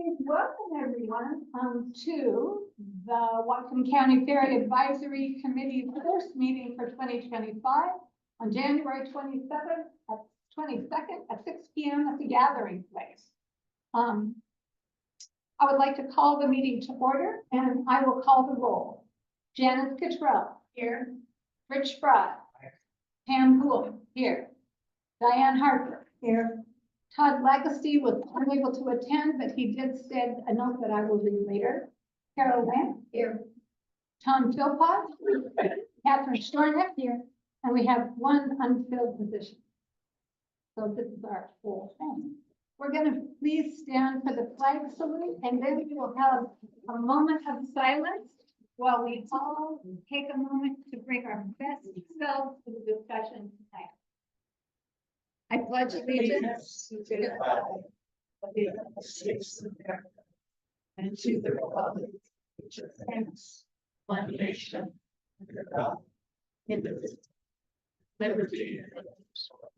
Please welcome everyone to the Whatcom County Ferry Advisory Committee first meeting for 2025 on January 22nd at 6 p.m. at the Gathering Place. I would like to call the meeting to order, and I will call the roll. Janice Cottrell here. Rich Fry. Pam Gould here. Diane Harper here. Todd Legacy was unable to attend, but he did send a note that I will read later. Carol Lamb here. Tom Philpott. Catherine Stornick here. And we have one unfilled position. So this is our full thing. We're going to please stand for the flag salute, and then we will have a moment of silence while we all take a moment to bring our best selves to the discussion tonight. I pledge allegiance to the flag of the United States of America and to the republic which stands one nation under God, indivisible, liberty and justice for all.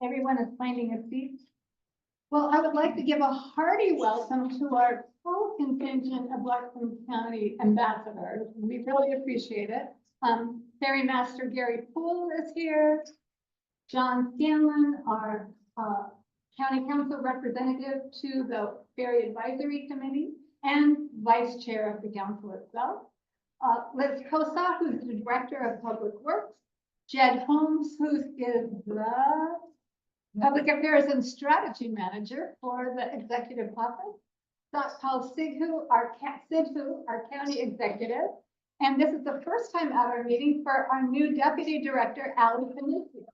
Everyone is finding a seat. Well, I would like to give a hearty welcome to our full contingent of Whatcom County ambassadors. We really appreciate it. Ferry Master Gary Poole is here. John Scanlon, our County Council representative to the Ferry Advisory Committee and Vice Chair of the Council itself. Liz Kosa, who's the Director of Public Works. Jed Holmes, who is the Public Affairs and Strategy Manager for the Executive Office. Paul Sidhu, our County Executive. And this is the first time at our meeting for our new Deputy Director, Ali Finucci,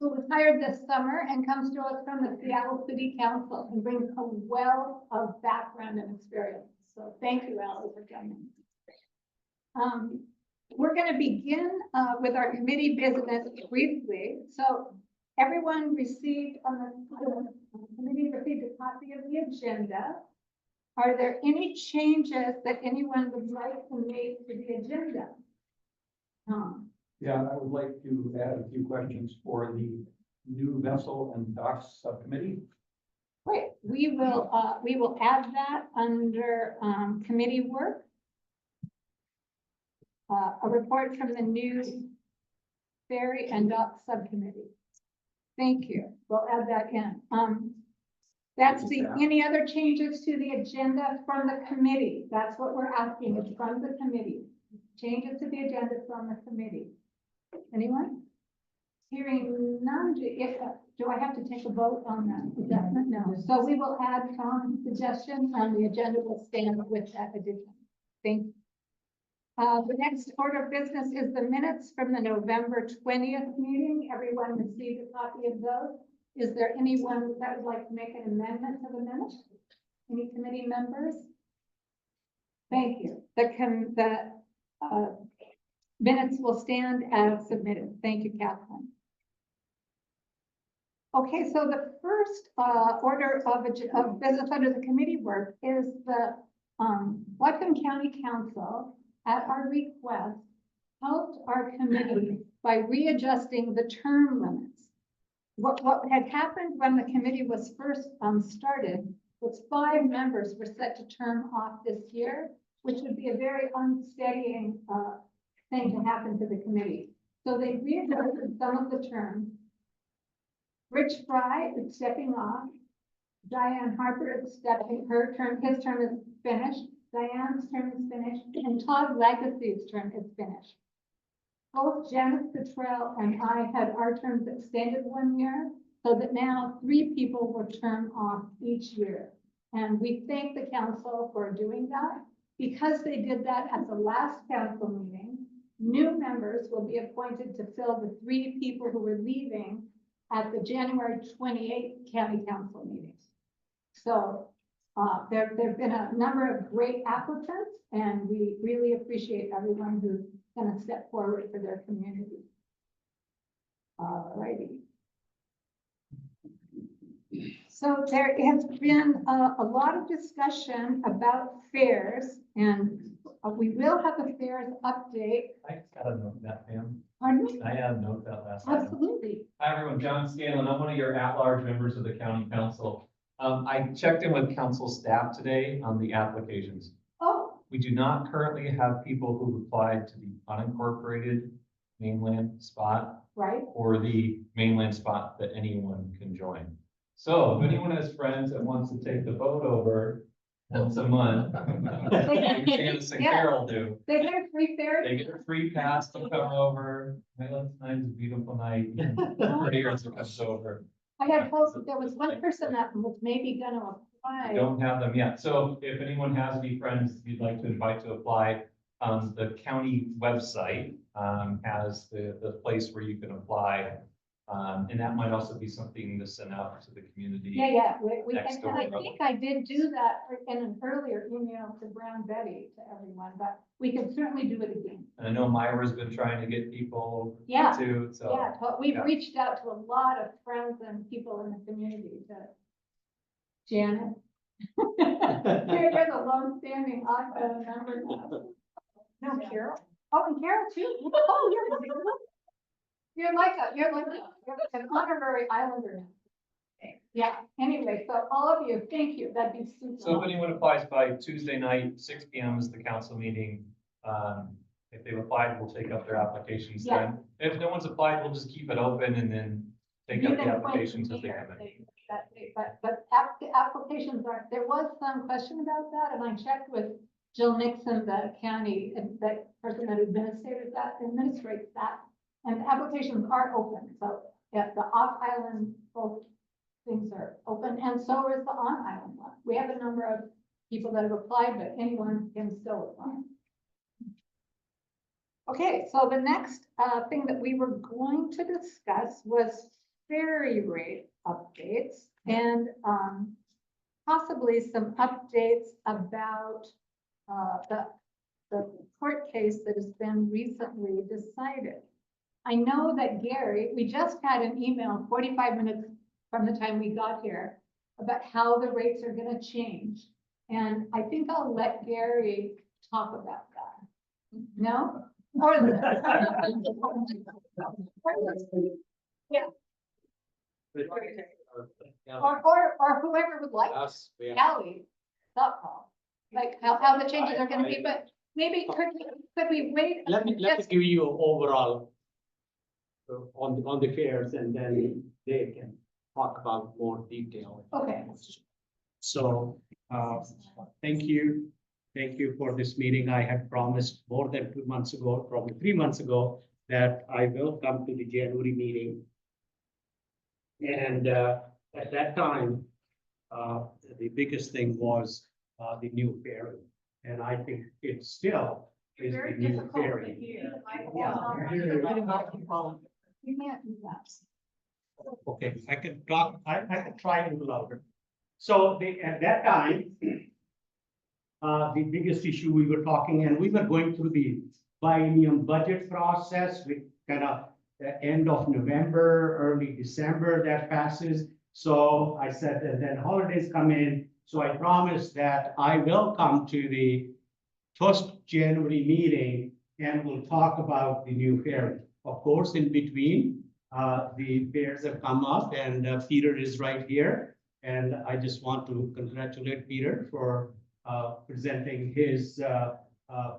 who was hired this summer and comes to us from the Seattle City Council and brings a wealth of background and experience. So thank you, Ali, for coming. We're going to begin with our committee business briefly. So everyone received the committee received a copy of the agenda. Are there any changes that anyone would like to make to the agenda? Yeah, I would like to add a few questions for the new vessel and docks subcommittee. Great. We will add that under committee work. A report from the new Ferry and Dock subcommittee. Thank you. We'll add that in. That's any other changes to the agenda from the committee? That's what we're asking. It's from the committee. Changes to the agenda from the committee. Anyone? Hearing none. Do I have to take a vote on that? No. So we will add Tom's suggestion and the agenda will stand with that addition. Thank you. The next order of business is the minutes from the November 20th meeting. Everyone received a copy of those. Is there anyone that would like to make an amendment to the minutes? Any committee members? Thank you. The minutes will stand as submitted. Thank you, Catherine. Okay, so the first order of business under the committee work is the Whatcom County Council, at our request, helped our committee by readjusting the term limits. What had happened when the committee was first started was 5 members were set to term off this year, which would be a very unsteadying thing to happen to the committee. So they readjusted some of the terms. Rich Fry is stepping off. Diane Harper is stepping, his term is finished. Diane's term is finished, and Todd Legacy's term is finished. Both Janice Cottrell and I had our terms extended 1 year, so that now 3 people will term off each year. And we thank the council for doing that. Because they did that at the last council meeting, new members will be appointed to fill the 3 people who were leaving at the January 28th county council meetings. So there've been a number of great applicants, and we really appreciate everyone who's going to step forward for their community. All righty. So there has been a lot of discussion about fairs, and we will have a fairs update. I just gotta note that, ma'am. Pardon me? I had note that last item. Absolutely. Hi, everyone. John Scanlon. I'm one of your at-large members of the county council. I checked in with council staff today on the applications. Oh, We do not currently have people who've applied to the unincorporated mainland spot right. or the mainland spot that anyone can join. So if anyone has friends that wants to take the boat over once a month, like Janice and Yeah. Carol do, They get a free fair. they get a free pass to come over. Highlands night is a beautiful night. Prettier as it comes over. I had hoped that there was one person that was maybe gonna I apply. don't have them yet. So if anyone has any friends you'd like to invite to apply, the county website has the place where you can apply. And that might also be something to send out to the community. Yeah, Next and I door. think I did do that in an earlier email to Brown Betty to everyone, but we can certainly do it again. And I know Myra's been trying to get people Yeah, too, so. yeah, but we've yeah. reached out to a lot of friends and people in the community to Janet. There's a long-standing odd number now. No, Carol. Oh, and Carol too. Oh, you're like an honorary islander now. Yeah, anyway, so all of you, thank you. That'd be super. So if anyone applies by Tuesday night, 6 p.m. is the council meeting. If they've applied, we'll take up their applications Yeah. then. If no one's applied, we'll just keep it open and then take You up the can appoint applications me as they or come in. that day, But the applications aren't, there was some question about that, and I checked with Jill Nixon, the county, and that person that administrates that. And the applications are open, so yeah, the off-island both things are open, and so is the on-island one. We have a number of people that have applied, but anyone can still apply. Okay, so the next thing that we were going to discuss was ferry rate updates and possibly some updates about the court case that has been recently decided. I know that Gary, we just had an email 45 minutes from the time we got here about how the rates are going to change. And I think I'll let Gary talk about that. No? Or yeah. Or whoever would like, Callie, like how the changes are gonna be, but maybe could we wait? Let me just- give you overall on the fairs, and then they can talk about more detail. Okay. So, thank you. Thank you for this meeting. I had promised more than 2 months ago, probably 3 months ago, that I will come to the January meeting. And at that time, the biggest thing was the new ferry. And I think it still is the new ferry. You can't do that. Okay, I can talk, I can try a little louder. So at that time, the biggest issue we were talking, and we were going through the biennium budget process with kind of the end of November, early December that passes. So I said, and then holidays come in. So I promised that I will come to the first January meeting and we'll talk about the new ferry. Of course, in between, the fairs have come up, and Peter is right here. And I just want to congratulate Peter for presenting his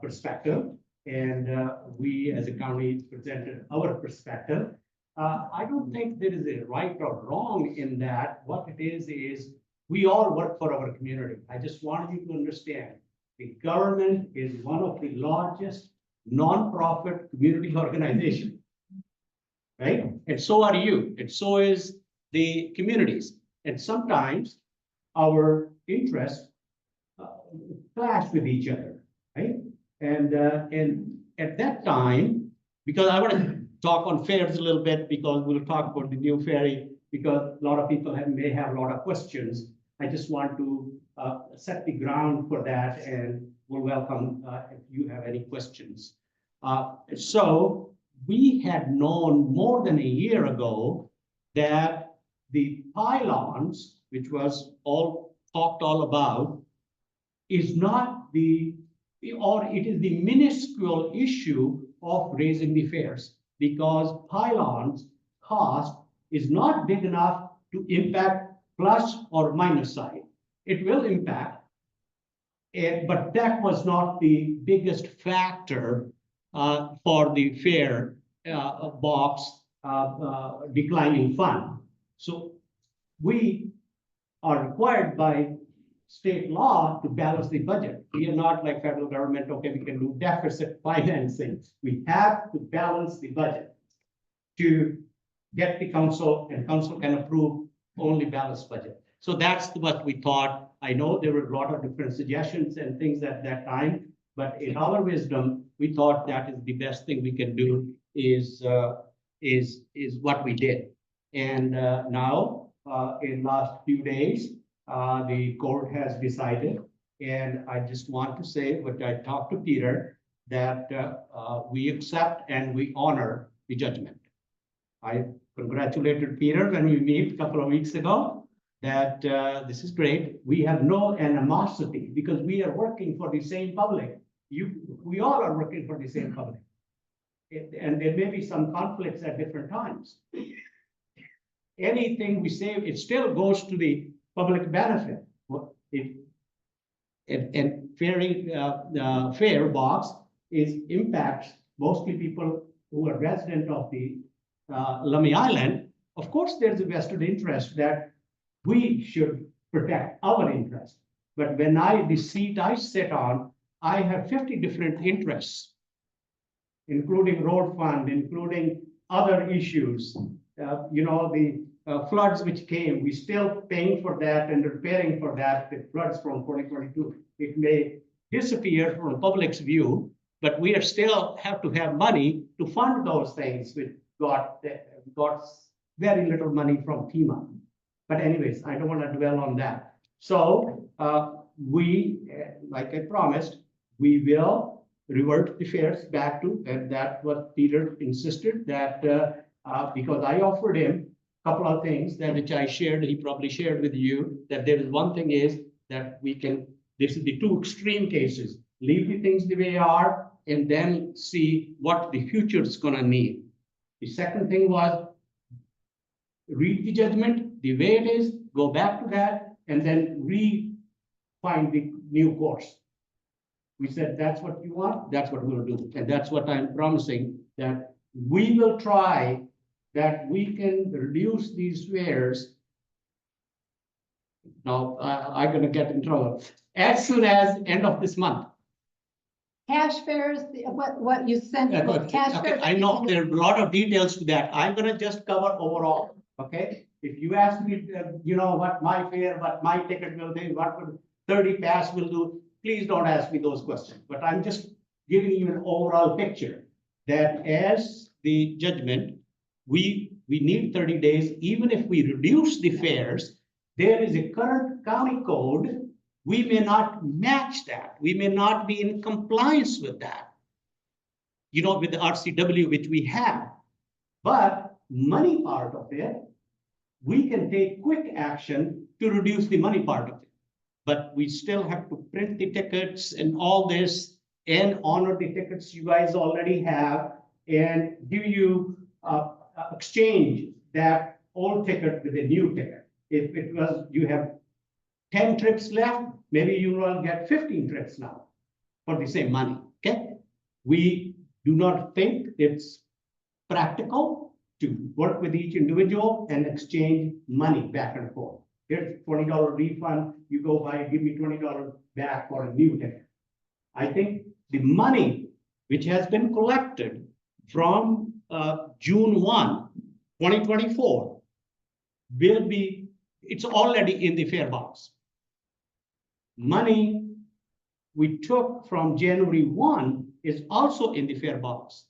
perspective. And we as a county presented our perspective. I don't think there is a right or wrong in that. What it is we all work for our community. I just want you to understand, the government is one of the largest nonprofit community organizations, right? And so are you, and so is the communities. And sometimes our interests clash with each other, right? And at that time, because I want to talk on fares a little bit because we'll talk about the new ferry because a lot of people may have a lot of questions. I just want to set the ground for that and we'll welcome if you have any questions. So we had known more than a year ago that the pylons, which was talked all about, is not or it is the minuscule issue of raising the fares because pylons cost is not big enough to impact plus or minus side. It will impact, but that was not the biggest factor for the fare box declining fund. So we are required by state law to balance the budget. We are not like federal government, okay, we can do deficit financing. We have to balance the budget to get the council, and council can approve only balanced budget. So that's what we thought. I know there were a lot of different suggestions and things at that time, but in our wisdom, we thought that is the best thing we can do is what we did. And now, in last few days, the court has decided, and I just want to say what I talked to Peter, that we accept and we honor the judgment. I congratulated Peter when we meet a couple of weeks ago that this is great. We have no animosity because we are working for the same public. We all are working for the same public. And there may be some conflicts at different times. Anything we say, it still goes to the public benefit. And Ferry fare box impacts mostly people who are resident of the Lummi Island. Of course, there's a vested interest that we should protect our interest. But when the seat I sit on, I have 50 different interests, including road fund, including other issues. The floods which came, we still paying for that and repairing for that. The floods from 2022, it may disappear from the public's view, but we are still have to have money to fund those things. We got very little money from FEMA. But anyways, I don't want to dwell on that. So we, like I promised, we will revert the fares back to, and that's what Peter insisted that because I offered him a couple of things that which I shared, he probably shared with you, that there is one thing is that we can, this is the two extreme cases, leave the things the way they are and then see what the future is going to need. The second thing was read the judgment the way it is, go back to that, and then find the new course. We said, that's what you want, that's what we'll do. And that's what I'm promising, that we will try that we can reduce these fares. Now, I'm going to get in trouble. As soon as end of this month. Cash fares, what you sent, cash fares. I know there are a lot of details to that. I'm going to just cover overall. Okay. If you ask me, what my fare, what my ticket will be, what would 30 pass will do, please don't ask me those questions. But I'm just giving you an overall picture that as the judgment, we need 30 days. Even if we reduce the fares, there is a current county code. We may not match that. We may not be in compliance with that, with the RCW, which we have. But money part of it, we can take quick action to reduce the money part of it. But we still have to print the tickets and all this and honor the tickets you guys already have and give you exchange that old ticket with a new ticket. If it was, you have 10 trips left, maybe you will get 15 trips now for the same money, okay? We do not think it's practical to work with each individual and exchange money back and forth. Here's $20 refund, you go buy, give me $20 back for a new ticket. I think the money which has been collected from June 1, 2024 will be, it's already in the fare box. Money we took from January 1 is also in the fare box.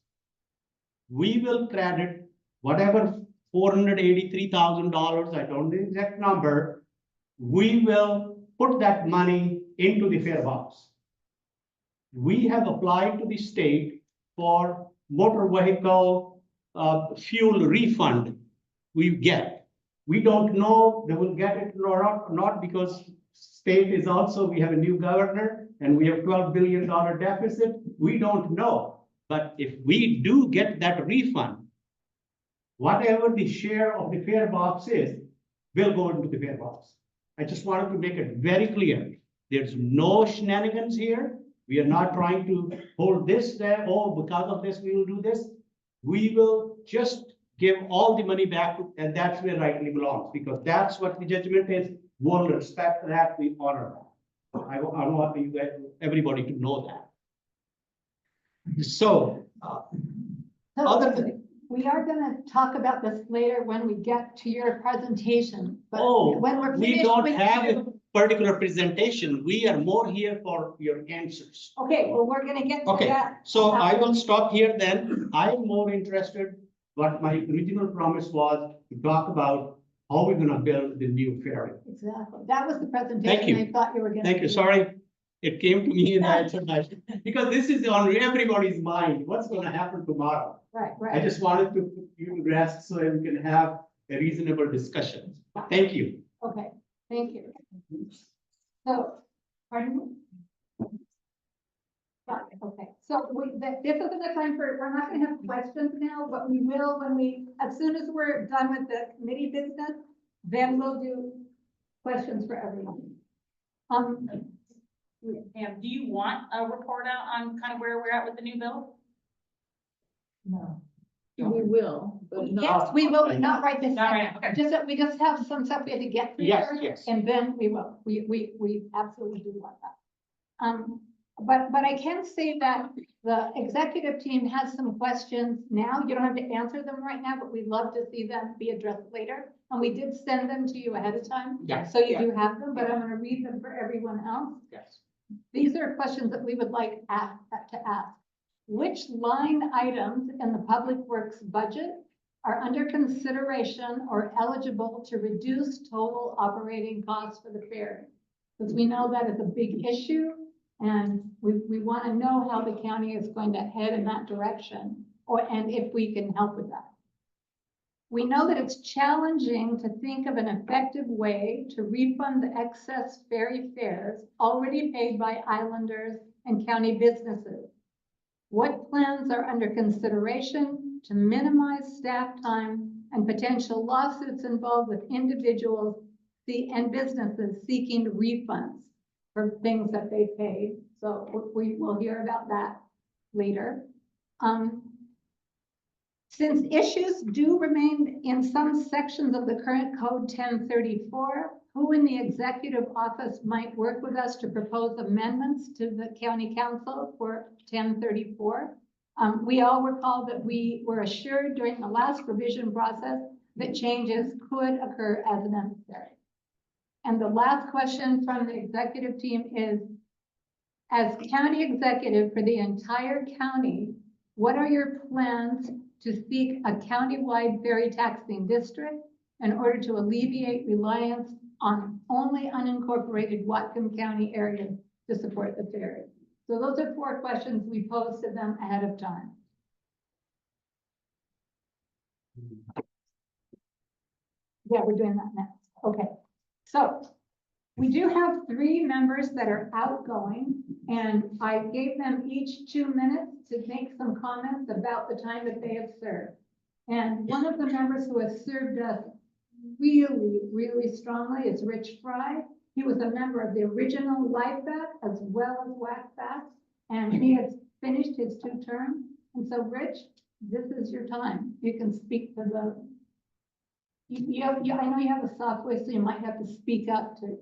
we will credit whatever $483,000, I don't know the exact number, we will put that money into the fare box. We have applied to the state for motor vehicle fuel refund we get. We don't know they will get it or not because state is also, we have a new governor and we have $12 billion deficit. We don't know. But if we do get that refund, whatever the share of the fare box is, will go into the fare box. I just wanted to make it very clear. There's no shenanigans here. We are not trying to hold this there, oh, because of this, we will do this. We will just give all the money back, and that's where rightly belongs, because that's what the judgment is. We'll respect that, we honor that. I want you guys, everybody to know that. So, other than, we are gonna talk about this later when we get to your presentation, but oh, when we're we finished don't with have a you. particular presentation. We are more here for your answers. Okay, well, we're gonna get to Okay, that. so I will stop here then. I am more interested, what my original promise was to talk about how we're gonna build the new ferry. Exactly, that was the Thank presentation you. I thought you were gonna. Thank you, do. sorry. It came to me and I said, because this is on everybody's mind. What's gonna happen tomorrow? Right, I right. just wanted to put you to rest so we can have a reasonable discussion. Thank you. Okay, thank you. So, pardon me? Got it, okay, so this isn't the time for, we're not gonna have questions now, but we will when we, as soon as we're done with the committee business, then we'll do questions for everyone. Pam, do you want a report out on kind of where we're at with the new bill? No. We will, but not. Yes, we will, but not right this Not second. right, okay. Just that we just have some stuff we have to get through Yes, first, yes. and then we will. We absolutely do want that. But I can say that the executive team has some questions now. You don't have to answer them right now, but we'd love to see them be addressed later. And we did send them to you ahead of time. Yeah. So you do have them, but I'm gonna read them for everyone else. Yes. These are questions that we would like to ask. Which line items in the Public Works budget are under consideration or eligible to reduce total operating costs for the ferry? Because we know that is a big issue, and we want to know how the county is going to head in that direction, and if we can help with that. We know that it's challenging to think of an effective way to refund the excess ferry fares already paid by islanders and county businesses. What plans are under consideration to minimize staff time and potential lawsuits involved with individuals and businesses seeking refunds for things that they paid? So we will hear about that later. Since issues do remain in some sections of the current code 1034, who in the executive office might work with us to propose amendments to the county council for 1034? We all recall that we were assured during the last revision process that changes could occur as necessary. And the last question from the executive team is, as county executive for the entire county, what are your plans to seek a countywide ferry taxing district in order to alleviate reliance on only unincorporated Whatcom County areas to support the ferry? So those are 4 questions we posed to them ahead of time. Yeah, we're doing that next. Okay, so we do have 3 members that are outgoing, and I gave them each 2 minutes to make some comments about the time that they have served. And one of the members who has served us really, really strongly is Rich Fry. He was a member of the original LIFEBAC as well as WACBAC, and he has finished his 2 terms. And so, Rich, this is your time. You can speak to the, I know you have a soft voice, so you might have to speak up to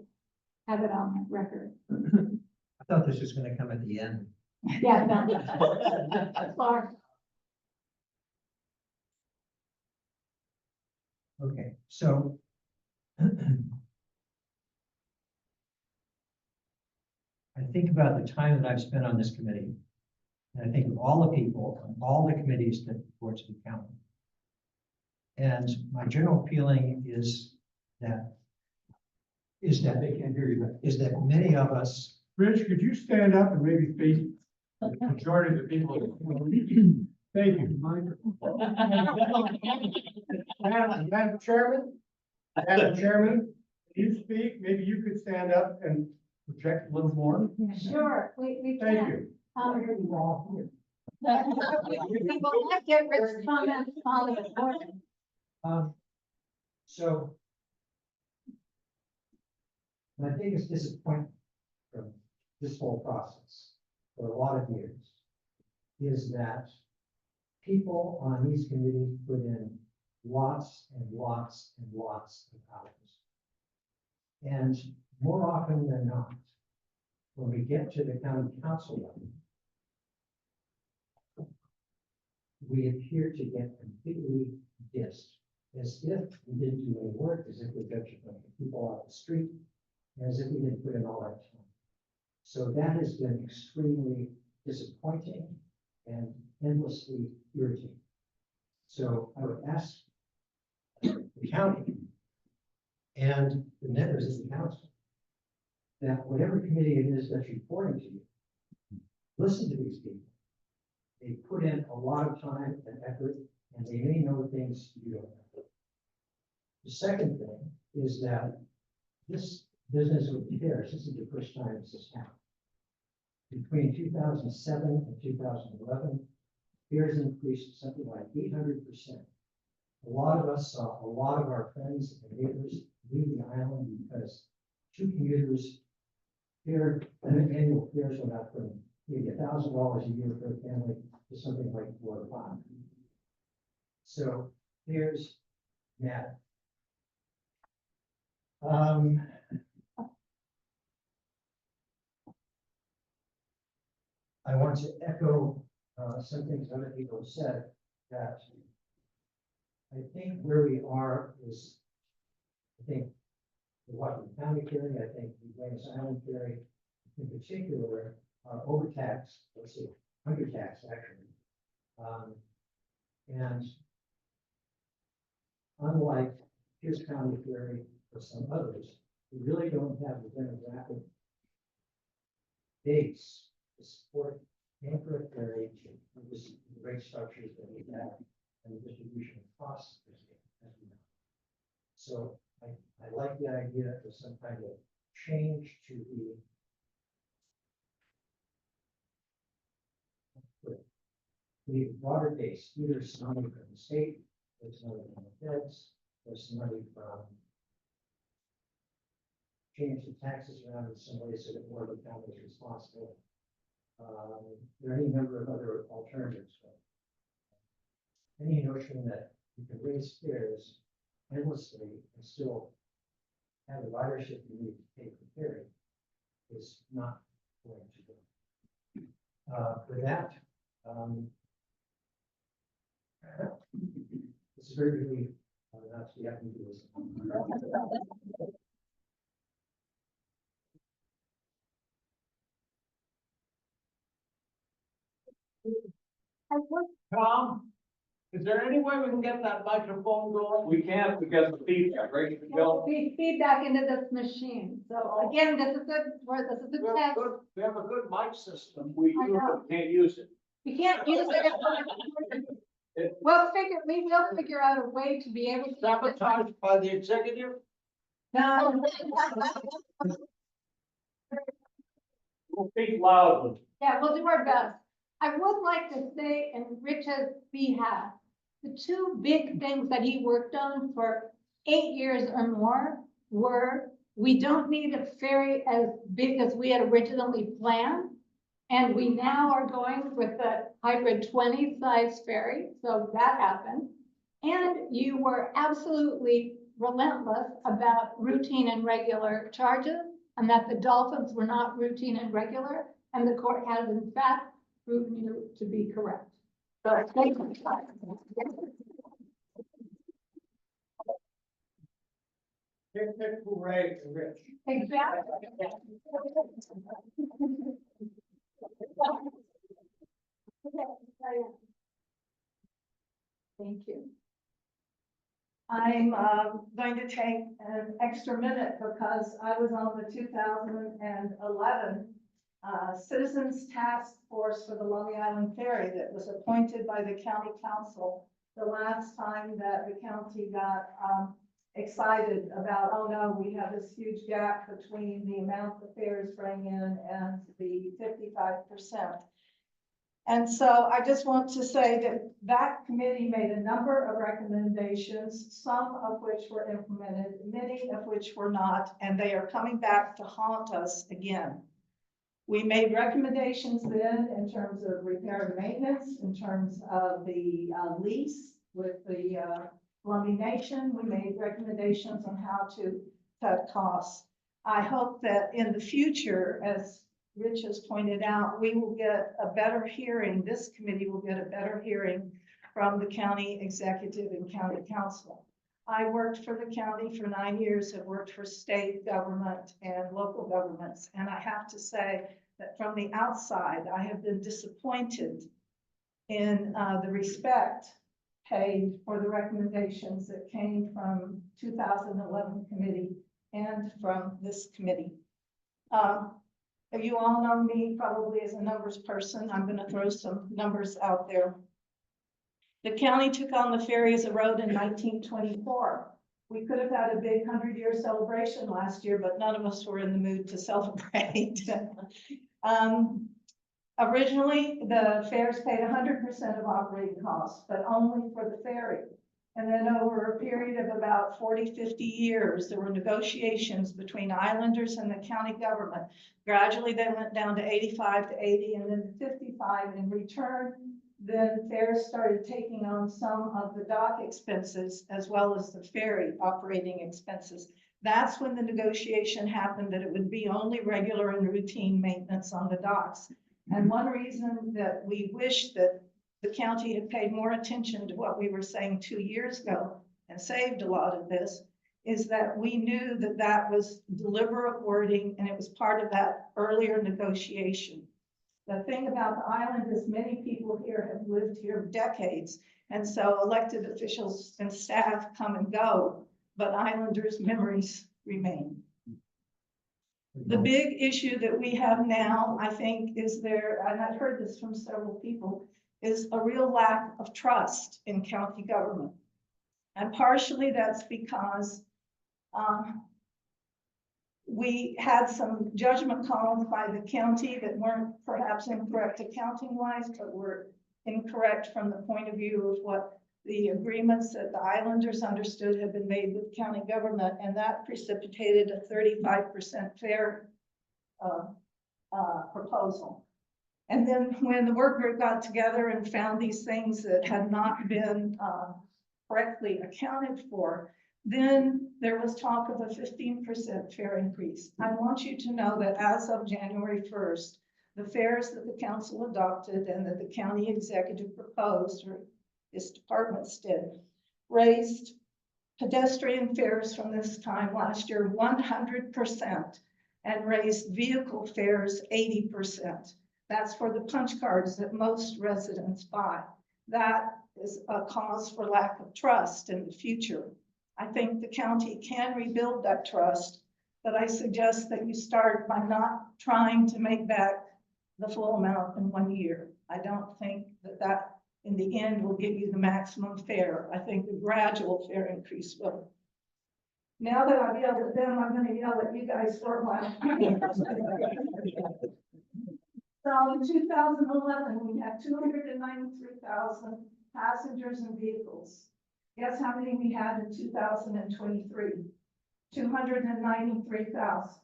have it on record. I thought this was gonna come at the end. Yeah, no. Sorry. Okay, so. I think about the time that I've spent on this committee. And I think of all the people, and all the committees that report to the county. And my general feeling is that They can't hear you. many of us, Rich, could you stand up and maybe face the majority of the people? Thank you. Madam Chairman, you speak, maybe you could stand up and project a little more. Sure, we Thank can. you. We will not get Rick's comments on the board. so. My biggest disappointment from this whole process for a lot of years is that people on these committees put in lots and lots and lots of hours. And more often than not, when we get to the county council level, we appear to get completely dissed, as if we didn't do any work, as if we're judging people off the street, as if we didn't put in all that time. So that has been extremely disappointing and endlessly irritating. So I would ask the county and the members of the council that whatever committee it is that's reporting to you, listen to these people. They put in a lot of time and effort, and they may know things you don't know. The second thing is that this business with CARES, this is the first time this has happened. Between 2007 and 2011, CARES increased something like 800%. A lot of us saw a lot of our friends and neighbors leave the island because two commuters annual fares went up from maybe $1,000 a year for a family to something like $4,000 or $5,000. So there's that. I want to echo some things other people have said, that I think where we are is, I think the Whatcom County Ferry, I think the Lummi Island Ferry, in particular, are overtaxed, let's see, undertaxed actually. And unlike Pierce County Ferry or some others, we really don't have the demographic base to support Anchor Ferry with the rate structures that we have and the distribution of costs as we know. So I like the idea of some kind of change to the broader base, either some money from the state, or some money from the feds, or some money from change the taxes around in some way so that more of the county is responsible. There are any number of other alternatives. But any notion that you can raise fares endlessly and still have the ridership you need to pay for ferry is not going to go. For that, it's very relief not to be having to do this. Tom, is there any way we can get that microphone going? We can't because of feedback, right? Feedback into this machine. So again, this is a test. We have a good mic system. We I know. can't use it. We can't use it. Maybe we'll figure out a way to be able to. Sabotaged by the executive? No. We'll speak loudly. Yeah, we'll do our best. I would like to say in Rich's behalf, the two big things that he worked on for 8 years or more were, we don't need a ferry as big as we had originally planned. And we now are going with the hybrid 20 size ferry. So that happened. And you were absolutely relentless about routine and regular charges, and that the dolphins were not routine and regular. And the court has in fact proven you to be correct. So thank you. Hooray, Rich. Exactly. Diane. Thank you. I'm going to take an extra minute because I was on the 2011 Citizens Task Force for the Lummi Island Ferry that was appointed by the county council the last time that the county got excited about, oh no, we have this huge gap between the amount the fares bring in and the 55%. And so I just want to say that that committee made a number of recommendations, some of which were implemented, many of which were not, and they are coming back to haunt us again. We made recommendations then in terms of repair and maintenance, in terms of the lease with the Lummi Nation. We made recommendations on how to cut costs. I hope that in the future, as Rich has pointed out, we will get a better hearing. This committee will get a better hearing from the county executive and county council. I worked for the county for 9 years, have worked for state government and local governments. And I have to say that from the outside, I have been disappointed in the respect paid for the recommendations that came from 2011 committee and from this committee. You all know me probably as a numbers person. I'm going to throw some numbers out there. The county took on the ferry as a road in 1924. We could have had a big 100-year celebration last year, but none of us were in the mood to celebrate. Originally, the fares paid 100% of operating costs, but only for the ferry. And then over a period of about 40, 50 years, there were negotiations between islanders and the county government. Gradually, they went down to 85 to 80 and then to 55 in return. Then fares started taking on some of the dock expenses as well as the ferry operating expenses. That's when the negotiation happened that it would be only regular and routine maintenance on the docks. And one reason that we wish that the county had paid more attention to what we were saying 2 years ago and saved a lot of this is that we knew that that was deliberate wording and it was part of that earlier negotiation. The thing about the island is many people here have lived here decades. And so elected officials and staff come and go, but islanders' memories remain. The big issue that we have now, I think, is there, and I've heard this from several people, is a real lack of trust in county government. And partially that's because we had some judgment calls by the county that weren't perhaps incorrect accounting wise, but were incorrect from the point of view of what the agreements that the islanders understood had been made with county government, and that precipitated a 35% fare proposal. And then when the work group got together and found these things that had not been correctly accounted for, then there was talk of a 15% fare increase. I want you to know that as of January 1st, the fares that the council adopted and that the county executive proposed, or his departments did, raised pedestrian fares from this time last year 100% and raised vehicle fares 80%. That's for the punch cards that most residents buy. That is a cause for lack of trust in the future. I think the county can rebuild that trust, but I suggest that you start by not trying to make back the full amount in 1 year. I don't think that that in the end will give you the maximum fare. I think the gradual fare increase will. Now that I've yelled at them, I'm going to yell at you guys for a while. So in 2011, we had 293,000 passengers and vehicles. Guess how many we had in 2023? 293,000.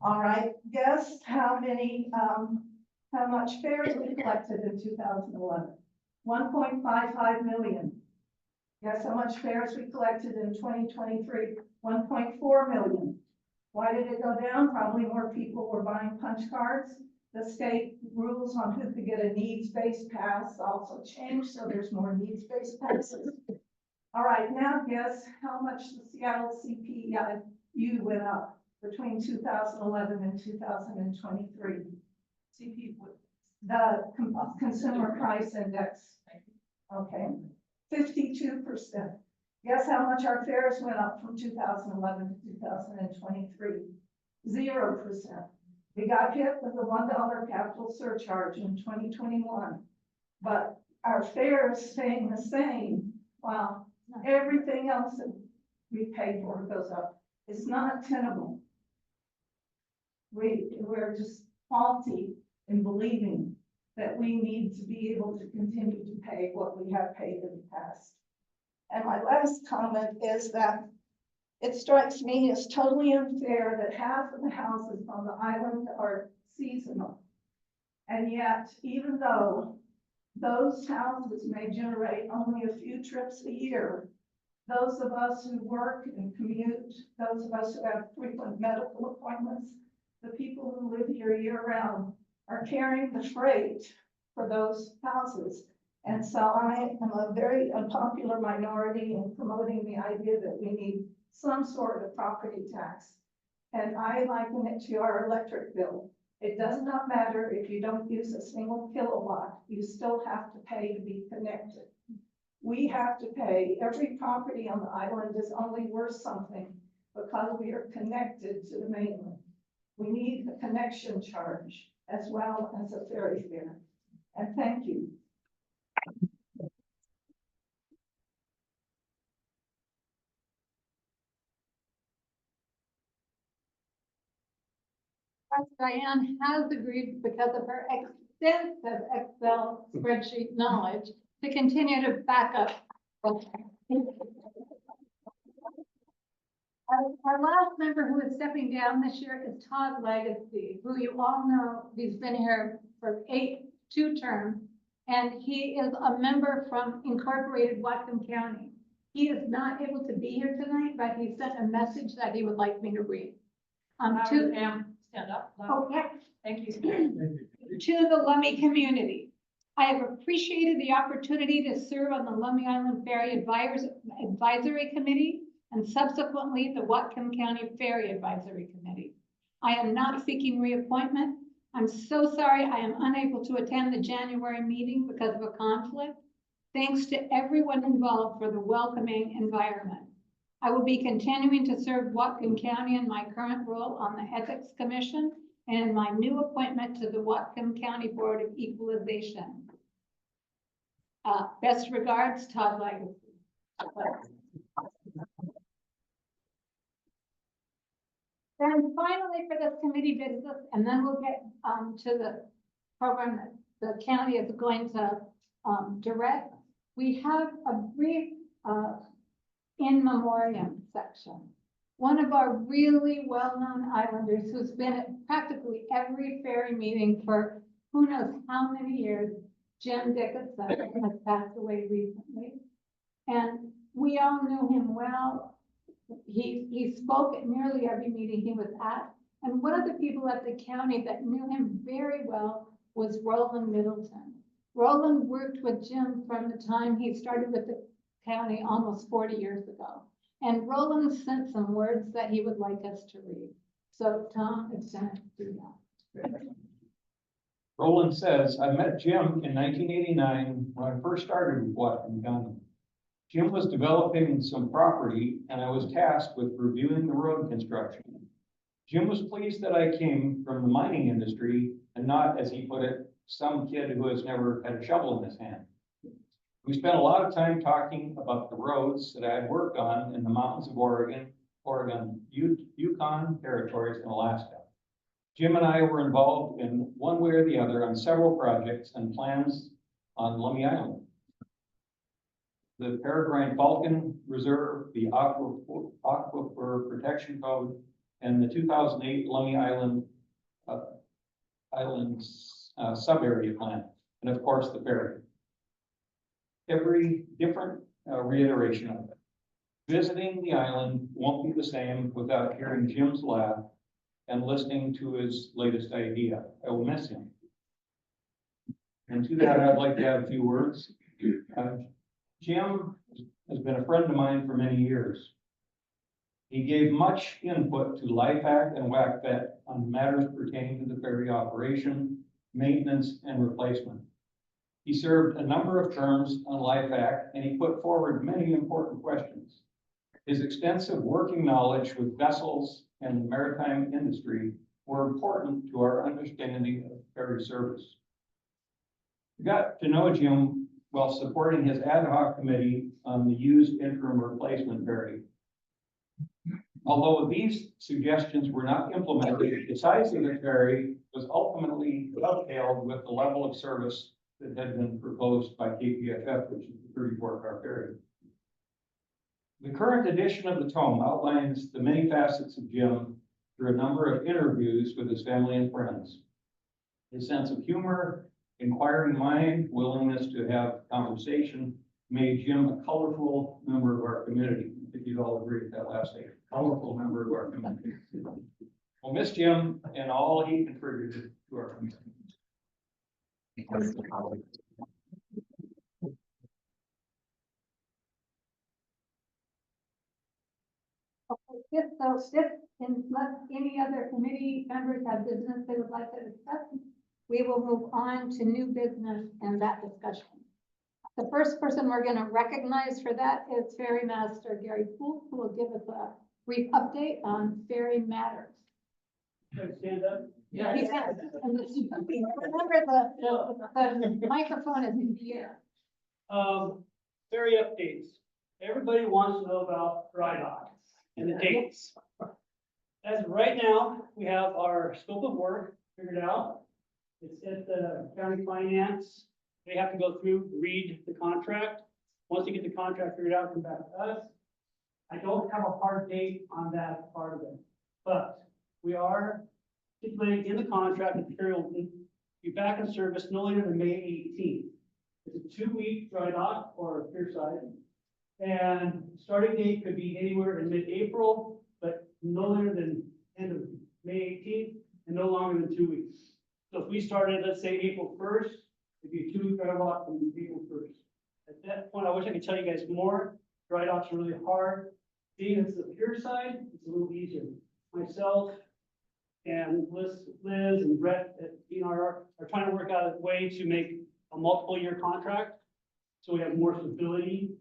All right, guess how much fares we collected in 2011? 1.55 million. Guess how much fares we collected in 2023? 1.4 million. Why did it go down? Probably more people were buying punch cards. The state rules on who could get a needs-based pass also changed, so there's more needs-based passes. All right, now guess how much the Seattle CPU went up between 2011 and 2023. the consumer price index. Okay, 52%. Guess how much our fares went up from 2011 to 2023? 0%. We got hit with the $1 capital surcharge in 2021, but our fares staying the same while everything else that we pay for goes up. It's not tenable. We're just faulty in believing that we need to be able to continue to pay what we have paid in the past. And my last comment is that it strikes me as totally unfair that half of the houses on the island are seasonal. And yet, even though those houses may generate only a few trips a year, those of us who work and commute, those of us who have frequent medical appointments, the people who live here year round are carrying the freight for those houses. And so I am a very unpopular minority in promoting the idea that we need some sort of property tax. And I liken it to our electric bill. It does not matter if you don't use a single kilowatt, you still have to pay to be connected. We have to pay. Every property on the island is only worth something because we are connected to the mainland. We need a connection charge as well as a ferry fare. And thank you. Diane has agreed because of her extensive Excel spreadsheet knowledge to continue to back up. Our last member who is stepping down this year is Todd Legacy, who you all know, he's been here for two terms, and he is a member from Incorporated Whatcom County. He is not able to be here tonight, but he sent a message that he would like me to read. Stand up. Oh, yeah. Thank you. To the Lummi community. I have appreciated the opportunity to serve on the Lummi Island Ferry Advisory Committee and subsequently the Whatcom County Ferry Advisory Committee. I am not seeking reappointment. I'm so sorry I am unable to attend the January meeting because of a conflict. Thanks to everyone involved for the welcoming environment. I will be continuing to serve Whatcom County in my current role on the Ethics Commission and in my new appointment to the Whatcom County Board of Equalization. Best regards, Todd Legacy. Then finally for this committee business, and then we'll get to the program that the county is going to direct. We have a brief in memoriam section. One of our really well-known islanders who's been at practically every ferry meeting for who knows how many years, Jim Dickinson, has passed away recently. And we all knew him well. He spoke at nearly every meeting he was at. And one of the people at the county that knew him very well was Roland Middleton. Roland worked with Jim from the time he started with the county almost 40 years ago. And Roland sent some words that he would like us to read. So Tom is going to do that. Roland says, I met Jim in 1989 when I first started with Whatcom County. Jim was developing some property and I was tasked with reviewing the road construction. Jim was pleased that I came from the mining industry and not, as he put it, some kid who has never had a shovel in his hand. We spent a lot of time talking about the roads that I had worked on in the mountains of Oregon, Yukon territories, and Alaska. Jim and I were involved in one way or the other on several projects and plans on Lummi Island. The Peregrine Falcon Reserve, the Aquifer Protection Code, and the 2008 Lummi Island sub-area plan, and of course the ferry. Every different reiteration of it. Visiting the island won't be the same without hearing Jim's laugh and listening to his latest idea. I will miss him. And to that, I'd like to add a few words. Jim has been a friend of mine for many years. He gave much input to LIFAC and WACFET on matters pertaining to the ferry operation, maintenance, and replacement. He served a number of terms on LIFAC, and he put forward many important questions. His extensive working knowledge with vessels and the maritime industry were important to our understanding of ferry service. We got to know Jim while supporting his ad hoc committee on the used interim replacement ferry. Although these suggestions were not implemented, the size of the ferry was ultimately dovetailed with the level of service that had been proposed by KPFF, which is the 34-car ferry. The current edition of the tome outlines the many facets of Jim through a number of interviews with his family and friends. His sense of humor, inquiring mind, willingness to have conversation made Jim a colorful member of our community. If you'd all agree with that last statement, colorful member of our community. We'll miss Jim and all he contributed to our community. Unless any other committee members have business they would like to discuss, we will move on to new business and that discussion. The first person we're going to recognize for that is Ferry Master Gary Poole, who will give us a brief update on ferry matters. Can I stand up? Yeah. Remember the microphone is in the air. Ferry updates. Everybody wants to know about dry dock and the dates. As of right now, we have our scope of work figured out. It's at the county finance. They have to go through, read the contract. Once they get the contract figured out, come back to us. I don't have a hard date on that part of it, but we are stipulating in the contract that the ferry will be back in service no later than May 18th. It's a 2-week dry dock or pier side. And starting date could be anywhere in mid-April, but no later than end of May 18th and no longer than 2 weeks. So if we started, let's say April 1st, it'd be a 2-week dry dock from April 1st. At that point, I wish I could tell you guys more. Dry docks are really hard. Being it's the pier side, it's a little easier. Myself and Liz and Brett at DNR are trying to work out a way to make a multiple year contract. So we have more stability.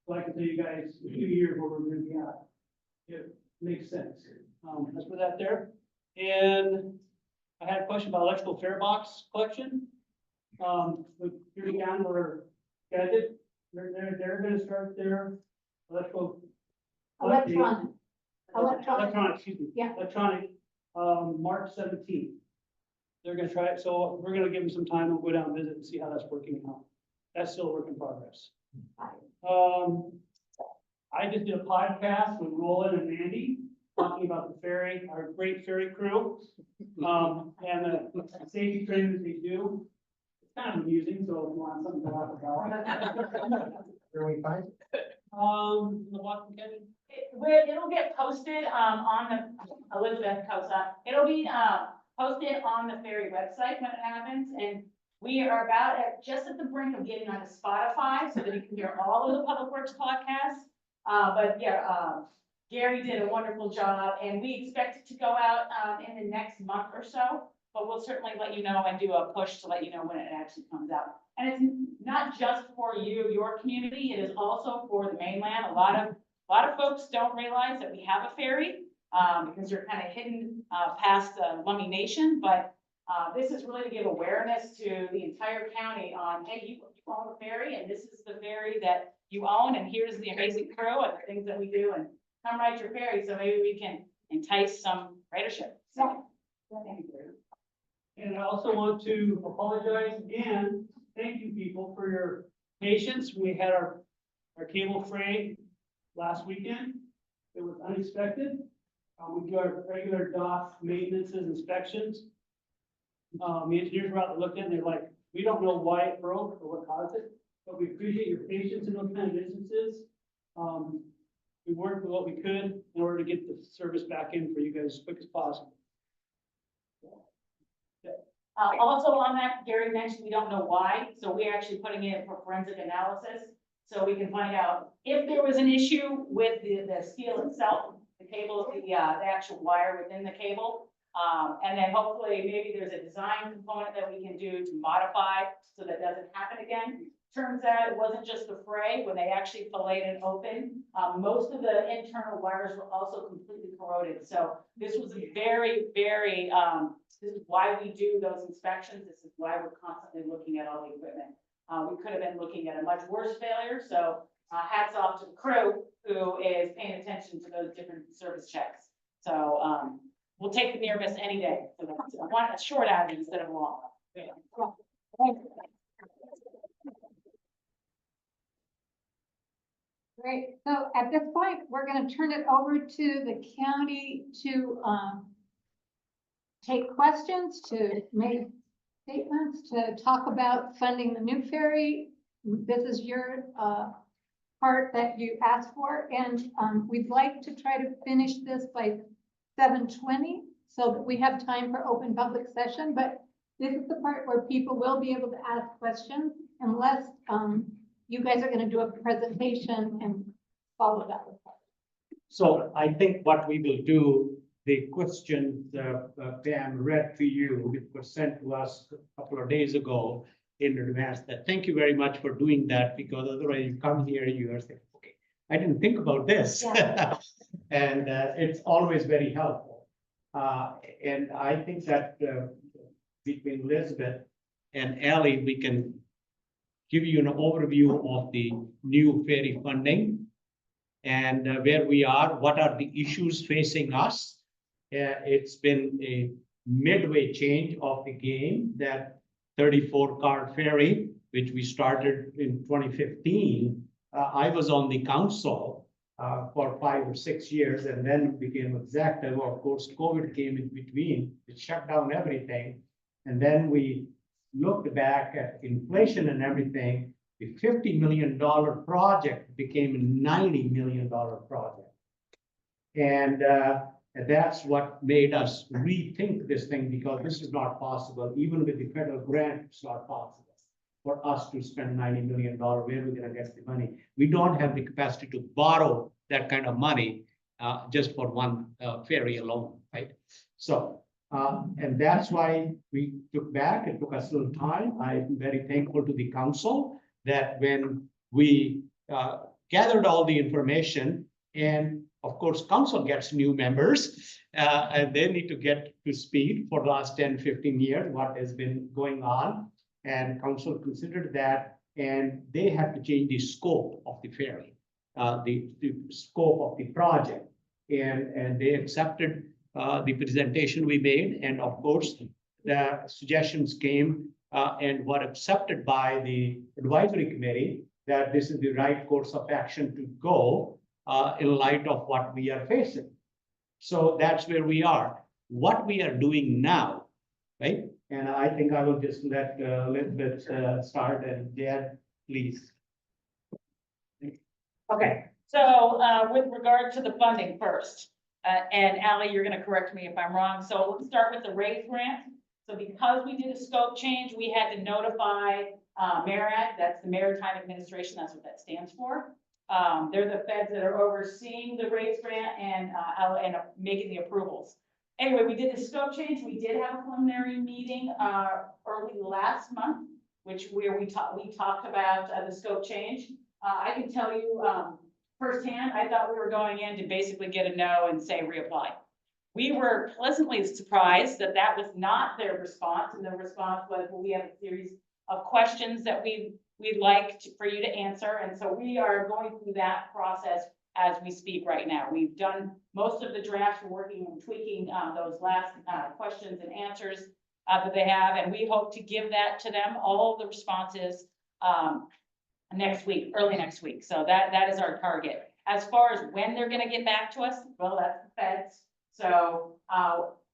So I can tell you guys in 2 years where we're going to be at. It makes sense. Let's put that there. And I had a question about electrical fare box collection. With here down where Gadget, they're going to start their electrical. Electronic, excuse me. Yeah. Electronic, March 17th. They're gonna try it, so we're gonna give them some time, we'll go down and visit and see how that's working out. That's still a work in progress. I just did a podcast with Roland and Andy, talking about the ferry, our great ferry crew. And the safety training that they do. It's kind of amusing, so if you want something to laugh about. Where we find? The Whatcom County. It'll get posted, on the, Elizabeth Cosa, it'll be, posted on the ferry website when it happens, and we are about just at the brink of getting onto Spotify, so that you can hear all of the Public Works podcasts. But yeah, Gary did a wonderful job, and we expect it to go out, in the next month or so, but we'll certainly let you know and do a push to let you know when it actually comes out. And it's not just for you, your community, it is also for the mainland. A lot of folks don't realize that we have a ferry, because you're kind of hidden, past Lummi Nation, but this is really to give awareness to the entire county on, hey, you own a ferry, and this is the ferry that you own, and here's the amazing crew and the things that we do, and come ride your ferry, so maybe we can entice some ridership. So, thank you. And I also want to apologize and thank you people for your patience. We had our cable fray last weekend. It was unexpected. We do our regular dock maintenances, inspections. The engineers were out and looked at it, and they're like, we don't know why it broke or what caused it, but we appreciate your patience in those kind of instances. We worked with what we could in order to get the service back in for you guys as quick as possible. Also on that, Gary mentioned we don't know why, so we're actually putting it for forensic analysis, so we can find out if there was an issue with the steel itself, the cable, the actual wire within the cable. And then hopefully maybe there's a design component that we can do to modify so that doesn't happen again. Turns out it wasn't just the fray, when they actually filleted it open, most of the internal wires were also completely corroded. So this was a very, very, this is why we do those inspections. This is why we're constantly looking at all the equipment. We could have been looking at a much worse failure. So hats off to the crew who is paying attention to those different service checks. So we'll take the near miss any day. So that's, I want a short outage instead of a long one. Great. So at this point, we're going to turn it over to the county to take questions, to make statements, to talk about funding the new ferry. This is your part that you asked for, and we'd like to try to finish this by 7:20 so that we have time for open public session. But this is the part where people will be able to ask questions unless you guys are going to do a presentation and follow that. So I think what we will do, the questions Pam read to you, which was sent to us a couple of days ago in advance, that thank you very much for doing that, because otherwise you come here, you are saying, okay, I didn't think about this. Yeah. And it's always very helpful. And I think that between Elizabeth and Ally, we can give you an overview of the new ferry funding and where we are, what are the issues facing us. It's been a midway change of the game, that 34-car ferry, which we started in 2015. I was on the council for 5 or 6 years and then became executive. Of course, COVID came in between, it shut down everything. And then we looked back at inflation and everything, the $50 million project became a $90 million project. And that's what made us rethink this thing, because this is not possible. Even with the federal grant, it's not possible for us to spend $90 million. Where are we going to get the money? We don't have the capacity to borrow that kind of money just for one ferry alone, right? So, and that's why we took back. It took us a little time. I'm very thankful to the council that when we gathered all the information, and of course, council gets new members, and they need to get to speed for the last 10, 15 years, what has been going on. And council considered that, and they had to change the scope of the ferry, the scope of the project. And they accepted the presentation we made. And of course, the suggestions came and were accepted by the advisory committee that this is the right course of action to go in light of what we are facing. So that's where we are. What we are doing now, right? And I think I will just let Elizabeth start, and Dad, please. Okay, so with regard to the funding first, and Ally, you're gonna correct me if I'm wrong. So let's start with the RAISE grant. So because we did a scope change, we had to notify MARAD, that's the Maritime Administration, that's what that stands for. They're the feds that are overseeing the RAISE grant and making the approvals. Anyway, we did the scope change. We did have a preliminary meeting early last month, where we talked about the scope change. I can tell you firsthand, I thought we were going in to basically get a no and say reapply. We were pleasantly surprised that that was not their response, and their response was, well, we have a series of questions that we'd like for you to answer, and so we are going through that process as we speak right now. We've done most of the drafts. We're working and tweaking those last questions and answers that they have, and we hope to give that to them, all the responses next week, early next week. So that is our target. As far as when they're gonna get back to us, well, that's the feds. So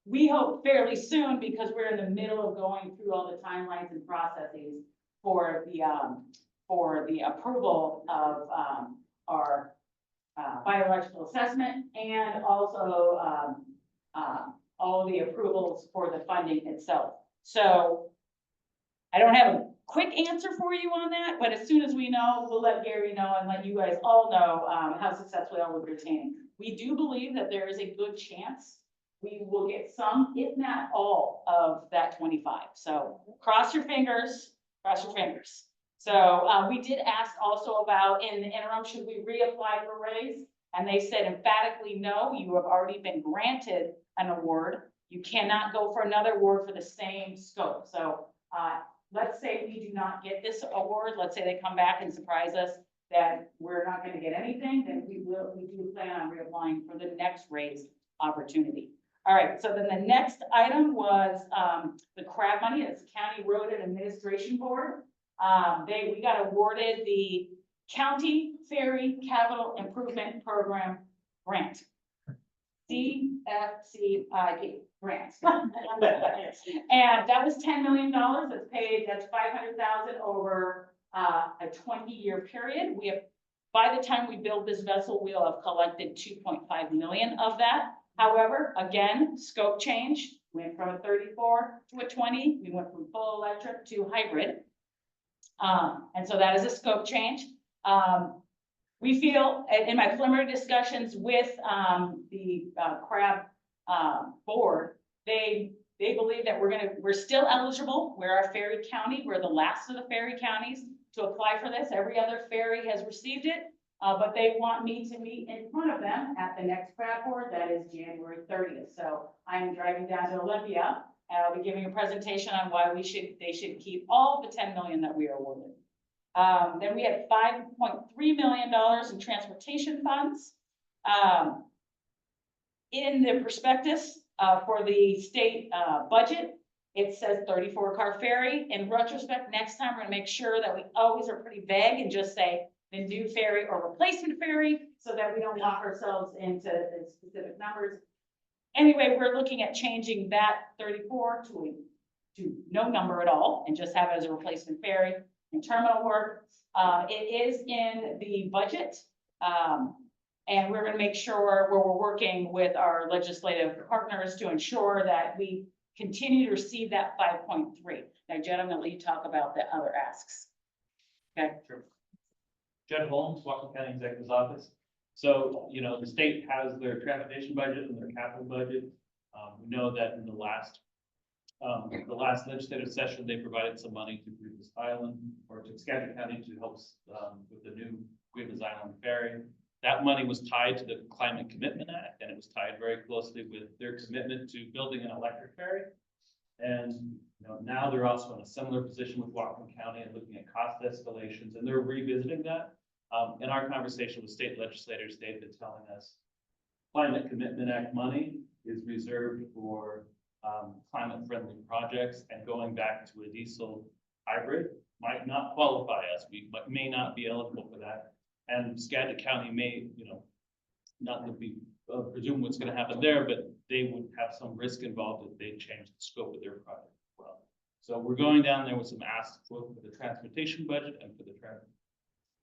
we hope fairly soon, because we're in the middle of going through all the timelines and processes for the approval of our biological assessment, and also all the approvals for the funding itself. So I don't have a quick answer for you on that, but as soon as we know, we'll let Gary know and let you guys all know how successful we are with retaining. We do believe that there is a good chance we will get some, if not all, of that 25. So cross your fingers, cross your fingers. So we did ask also about, in the interim, should we reapply for raise? And they said emphatically, no, you have already been granted an award. You cannot go for another award for the same scope. So let's say we do not get this award, let's say they come back and surprise us that we're not gonna get anything, then we do plan on reapplying for the next raise opportunity. All right, so then the next item was the CRAB money, it's County Road and Administration Board. We got awarded the County Ferry Capital Improvement Program grant. CFCIP grant. And that was $10 million. That's paid, that's $500,000 over a 20-year period. We have, by the time we build this vessel, we'll have collected 2.5 million of that. However, again, scope change, went from a 34 to a 20. We went from full electric to hybrid. And so that is a scope change. We feel, in my preliminary discussions with the CRAB board, they believe that we're still eligible. We're a ferry county. We're the last of the ferry counties to apply for this. Every other ferry has received it, but they want me to meet in front of them at the next CRAB board. That is January 30th. So I'm driving down to Olympia, and I'll be giving a presentation on why they should keep all the 10 million that we are awarded. Then we had $5.3 million in transportation funds. In the prospectus for the state budget, it says 34-car ferry. In retrospect, next time we're gonna make sure that we always are pretty vague and just say the new ferry or replacement ferry so that we don't lock ourselves into the specific numbers. Anyway, we're looking at changing that 34 to no number at all and just have it as a replacement ferry and terminal work. It is in the budget. And we're going to make sure we're working with our legislative partners to ensure that we continue to receive that 5.3. Now, Jed, I'm going to let you talk about the other asks. Okay. Sure. Jed Holmes, Whatcom County Executive's Office. So, the state has their transportation budget and their capital budget. We know that in the last legislative session, they provided some money to Lummi Island or to Skagit County to help with the new Lummi Island ferry. That money was tied to the Climate Commitment Act, and it was tied very closely with their commitment to building an electric ferry. And now they're also in a similar position with Whatcom County and looking at cost escalations, and they're revisiting that. In our conversation with state legislators, they've been telling us Climate Commitment Act money is reserved for climate-friendly projects, and going back to a diesel hybrid might not qualify us. We may not be eligible for that. And Skagit County may, not that we presume what's going to happen there, but they would have some risk involved if they change the scope of their project as well. So we're going down there with some asks both for the transportation budget and for the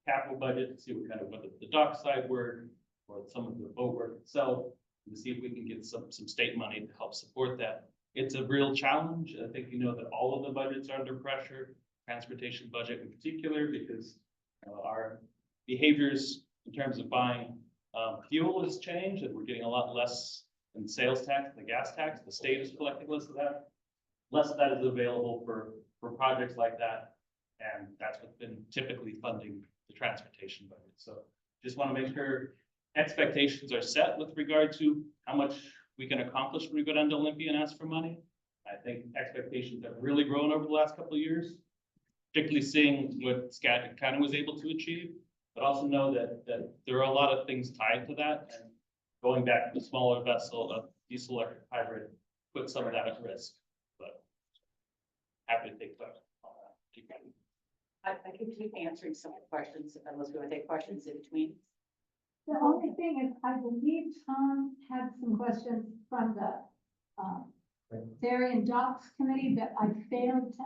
capital budget to see whether the dock side work or some of the boat work itself, and to see if we can get some state money to help support that. It's a real challenge. I think that all of the budgets are under pressure, transportation budget in particular, because our behaviors in terms of buying fuel has changed, and we're getting a lot less in sales tax, the gas tax. The state is collecting less of that. Less of that is available for projects like that, and that's what's been typically funding the transportation budget. So just want to make sure expectations are set with regard to how much we can accomplish when we go down to Olympia and ask for money. I think expectations have really grown over the last couple of years, particularly seeing what Skagit County was able to achieve, but also know that there are a lot of things tied to that. And going back to the smaller vessel of diesel electric hybrid put some of that at risk, but happy to take questions on that. I can keep answering some of the questions unless we want to take questions in between. The only thing is, I believe Tom had some questions from the Ferry and Docks Committee that I failed to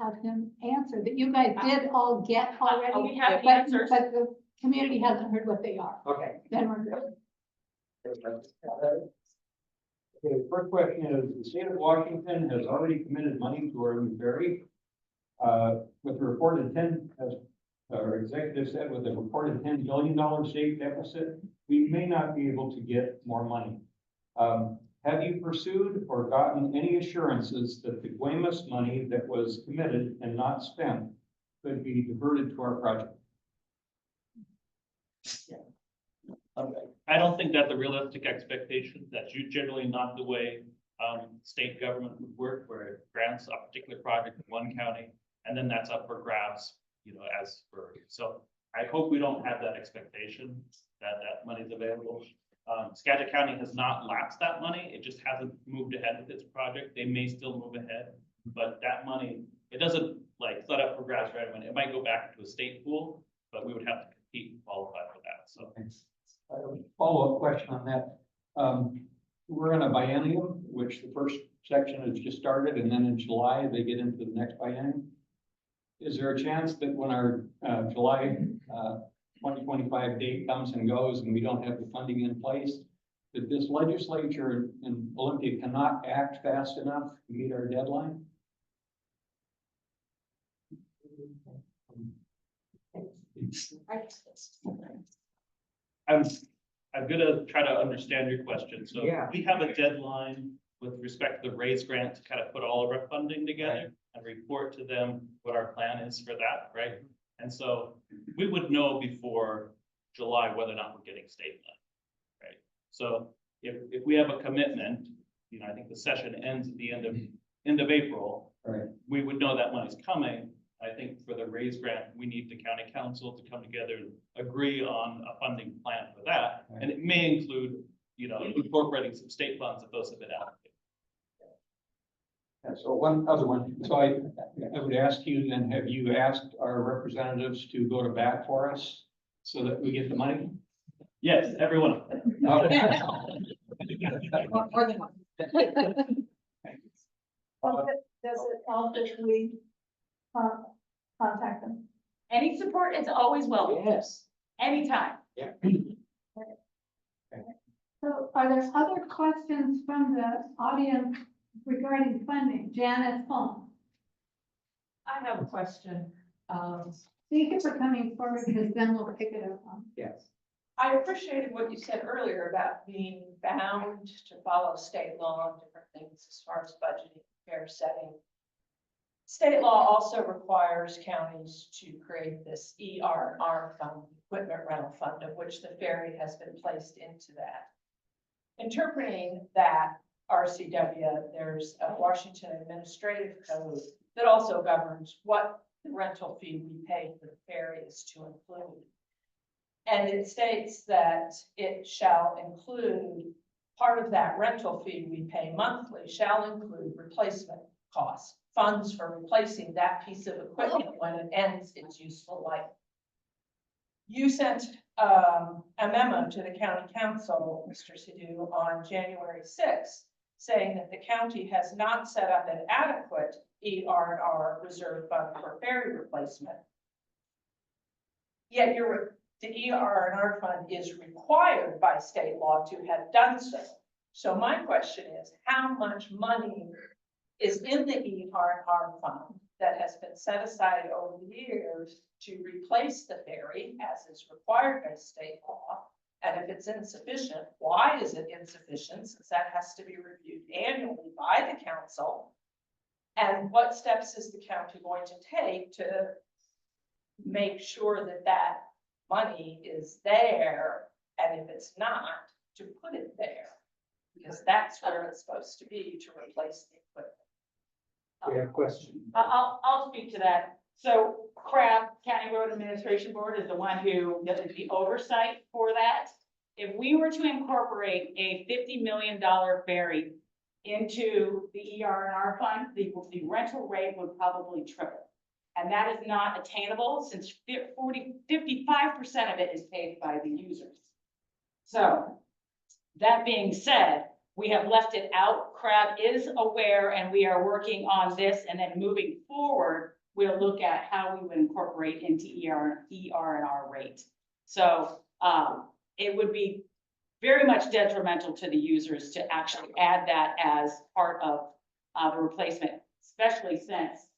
have him answer, that you guys did all get already. We have but- answers. But the community hasn't heard what they are. Okay. Then we're good. Okay, the first question is, the state of Washington has already committed money to our new ferry. With the reported as our executive said, with the reported $10 billion state deficit, we may not be able to get more money. have you pursued or gotten any assurances that the Guaymas money that was committed and not spent could be diverted to our project? I don't think that's a realistic expectation. That's generally not the way state government would work, where it grants a particular project in one county, and then that's up for grabs, as for, so I hope we don't have that expectation that that money is available. Skagit County has not lapsed that money. It just hasn't moved ahead with its project. They may still move ahead, but that money, it doesn't like set up for grabs right away. It might go back into a state pool, but we would have to compete and qualify for that, so. Follow-up question on that. We're in a biennium, which the first section has just started, and then in July, they get into the next biennium. Is there a chance that when our July 2025 date comes and goes and we don't have the funding in place, that this legislature in Olympia cannot act fast enough to meet our deadline? I'm gonna try to understand your question. So Yeah. we have a deadline with respect to the raise grant to kind of put all of our funding together and report to them what our plan is for that, right? And so we would know before July whether or not we're getting state money, right? So if we have a commitment, I think the session ends at the end of April. Right. We would know that money's coming. I think for the raise grant, we need the county council to come together and agree on a funding plan for that. Right. And it may include, incorporating some state funds if those have been allocated. Yeah, so one other one. So I would ask you then, have you asked our representatives to go to bat for us so that we get the money? Yes, everyone. Or does it help if we contact them? Any support is always welcome, Yes. anytime. Yeah. So are there other questions from the audience regarding funding? Janice Holmes. I have a question. Thank you for coming forward because then we'll pick it up on. Yes. I appreciated what you said earlier about being bound to follow state law and different things as far as budgeting, fair setting. State law also requires counties to create this ER&R fund, equipment rental fund, of which the ferry has been placed into that. Interpreting that RCW, there's a Washington Administrative Code that also governs what the rental fee we pay for the ferry is to include. And it states that it shall include, part of that rental fee we pay monthly shall include replacement costs, funds for replacing that piece of equipment when it ends its useful life. You sent a memo to the county council, Mr. Sidhu, on January 6th, saying that the county has not set up an adequate ER&R reserve fund for ferry replacement. Yet the ER&R fund is required by state law to have done so. So my question is, how much money is in the ER&R fund that has been set aside over the years to replace the ferry as is required by state law? And if it's insufficient, why is it insufficient? Since that has to be reviewed annually by the council. And what steps is the county going to take to make sure that that money is there? And if it's not, to put it there, because that's where it's supposed to be to replace the equipment. We have a question. I'll speak to that. So CRAB, County Road Administration Board, is the one who does the oversight for that. If we were to incorporate a $50 million ferry into the ER&R fund, the rental rate would probably triple. And that is not attainable since 55% of it is paid by the users. So that being said, we have left it out. CRAB is aware and we are working on this, and then moving forward, we'll look at how we would incorporate into ER&R rate. So it would be very much detrimental to the users to actually add that as part of the replacement, especially since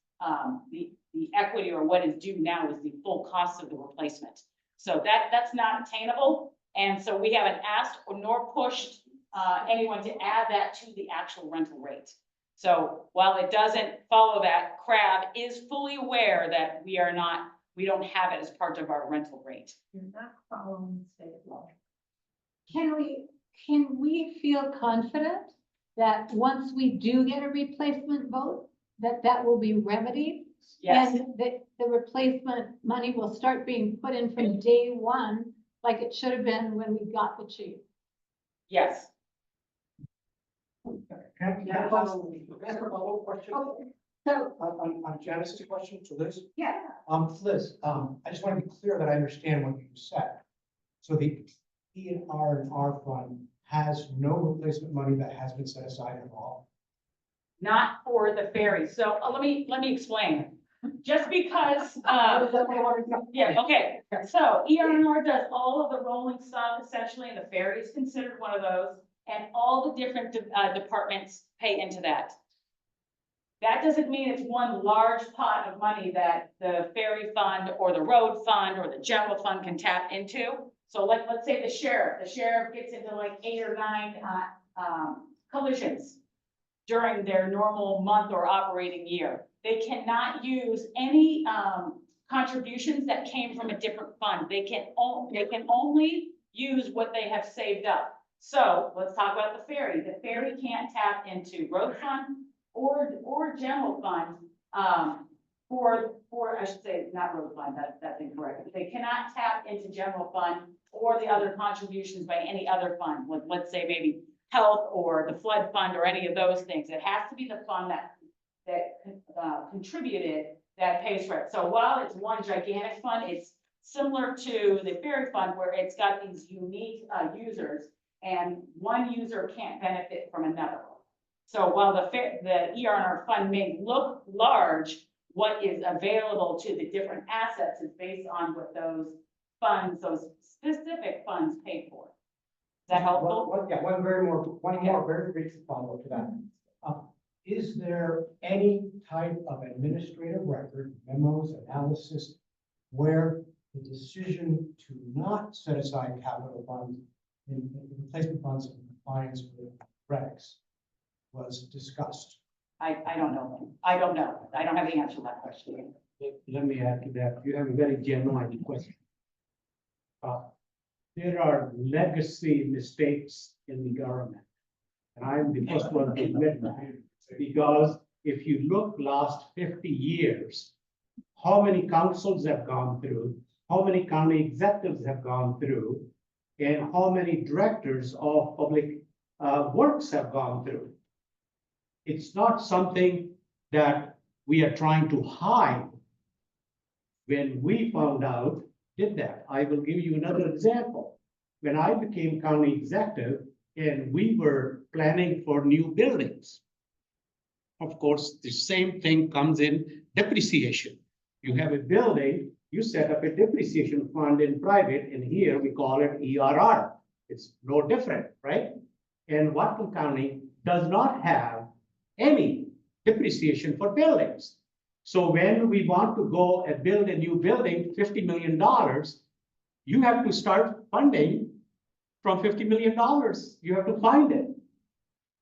the equity or what is due now is the full cost of the replacement. So that's not attainable. And so we haven't asked nor pushed anyone to add that to the actual rental rate. So while it doesn't follow that, CRAB is fully aware that we don't have it as part of our rental rate. You're not following state law. Can we feel confident that once we do get a replacement boat, that will be remedied? Yes, And that the replacement money will start being put in from day one, like it should have been when we got the chief? yes. Can I ask a follow-up question? Okay, so, On Janice's question to Liz? yeah, Liz, I just want to be clear that I understand what you said. So the E&R fund has no replacement money that has been set aside at all? Not for the ferry. So let me explain. Just because, yeah, okay. So ERNR does all of the rolling stuff essentially, and the ferry is considered one of those. And all the different departments pay into that. That doesn't mean it's one large pot of money that the ferry fund or the road fund or the general fund can tap into. So let's say the sheriff gets into like 8 or 9 collisions during their normal month or operating year. They cannot use any contributions that came from a different fund. They can only use what they have saved up. So let's talk about the ferry. The ferry can't tap into road fund or general fund for I should say not road fund. That's incorrect. They cannot tap into general fund or the other contributions by any other fund. Let's say maybe health or the flood fund or any of those things. It has to be the fund that contributed that pays for it. So while it's one gigantic fund, it's similar to the ferry fund where it's got these unique users. And one user can't benefit from another. So while the ERNR fund may look large, what is available to the different assets is based on what those specific funds pay for. Is that helpful? One more very brief follow-up to that. Is there any type of administrative record, memos, analysis, where the decision to not set aside capital funds in replacement funds in compliance with regs was discussed? I don't know. I don't know. I don't have the answer to that question. Let me add to that. You have a very genuine question. There are legacy mistakes in the government. And I'm the first one to admit that. Because if you look last 50 years, how many councils have gone through, how many county executives have gone through, and how many directors of public works have gone through. It's not something that we are trying to hide. When we found out, did that. I will give you another example. When I became county executive and we were planning for new buildings, of course, the same thing comes in depreciation. You have a building, you set up a depreciation fund in private, and here we call it ERR. It's no different, right? And Whatcom County does not have any depreciation for buildings. So when we want to go and build a new building, $50 million, you have to start funding from $50 million. You have to find it.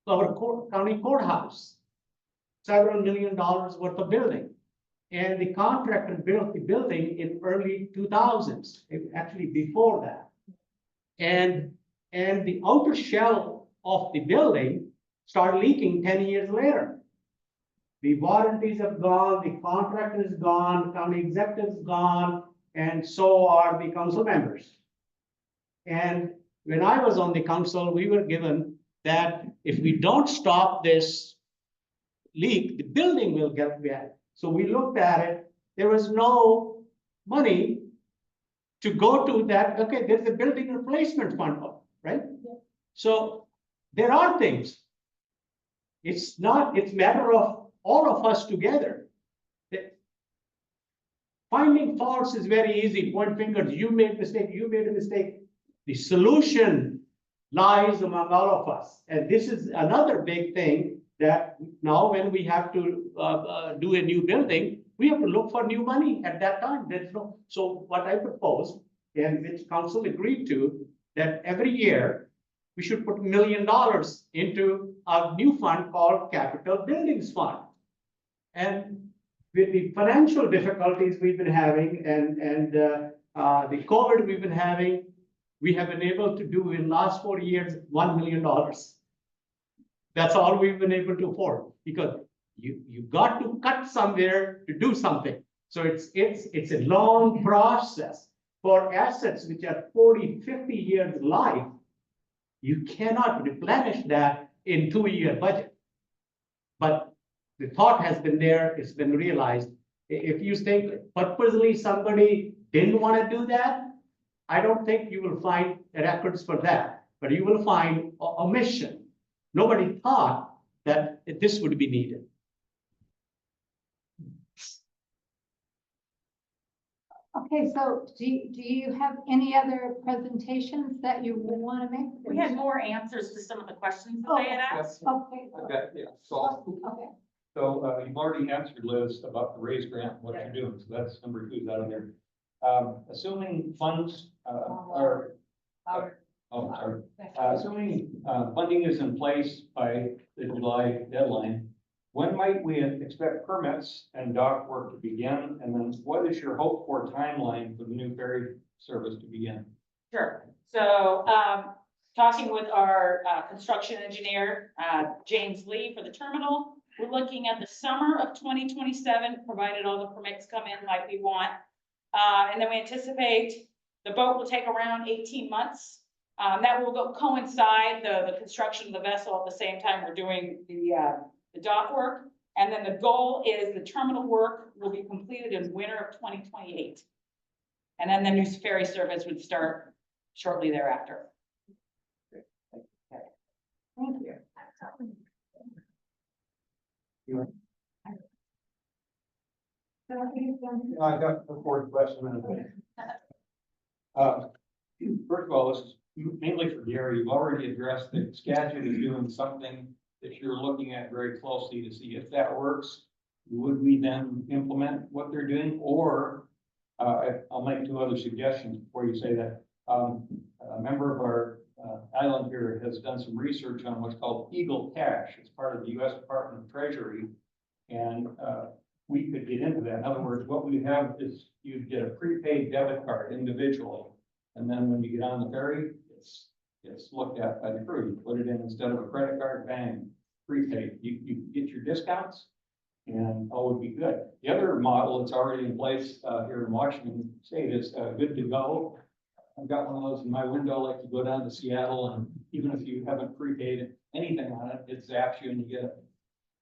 Our county courthouse, several $1 million worth of building. And the contractor built the building in early 2000s, actually before that. And the outer shell of the building started leaking 10 years later. The warranties have gone, the contractor is gone, the county executive is gone, and so are the council members. And when I was on the council, we were given that if we don't stop this leak, the building will get bad. So we looked at it, there was no money to go to that. Okay, there's a building replacement fund, right? Yeah. So there are things. It's a matter of all of us together. Finding faults is very easy. Point fingers, you made a mistake, you made a mistake. The solution lies among all of us. And this is another big thing that now when we have to do a new building, we have to look for new money at that time. So what I proposed, and which council agreed to, that every year we should put $1 million into a new fund called Capital Buildings Fund. And with the financial difficulties we've been having and the COVID we've been having, we have been able to do in last 4 years, $1 million. That's all we've been able to afford, because you got to cut somewhere to do something. So it's a long process for assets which are 40, 50 years life. You cannot replenish that in 2-year budget. But the thought has been there, it's been realized. If you think purposely somebody didn't want to do that, I don't think you will find records for that, but you will find a omission. Nobody thought that this would be needed. Okay, so do you have any other presentations that you want to make? We had more answers to some of the questions that they had asked. Okay. Okay, yeah, so, Okay. you've already answered, Liz, about the raise grant, what you're doing, so that's number 2 is out of there. Assuming funds, are, oh, sorry. Assuming, funding is in place by the July deadline, when might we expect permits and dock work to begin? And then what is your hope for timeline for the new ferry service to begin? Sure. So, talking with our construction engineer, James Lee for the terminal, we're looking at the summer of 2027, provided all the permits come in like we want. And then we anticipate the boat will take around 18 months. That will coincide the construction of the vessel at the same time we're doing the dock work. And then the goal is the terminal work will be completed in winter of 2028. And then the new ferry service would start shortly thereafter. Thank you. I got the 4th question. First of all, this is mainly for Gary. You've already addressed that Skagit is doing something that you're looking at very closely to see if that works. Would we then implement what they're doing? Or I'll make 2 other suggestions before you say that. A member of our island here has done some research on what's called Eagle Cash. It's part of the U.S. Department of Treasury. And we could get into that. In other words, what we have is you get a prepaid debit card individually. And then when you get on the ferry, it's looked at by the crew. You put it in instead of a credit card, bang, prepaid. You get your discounts and all would be good. The other model that's already in place here in Washington State is Good to Go. I've got one of those in my window, like you go down to Seattle, and even if you haven't prepaid anything on it, it zaps you and you get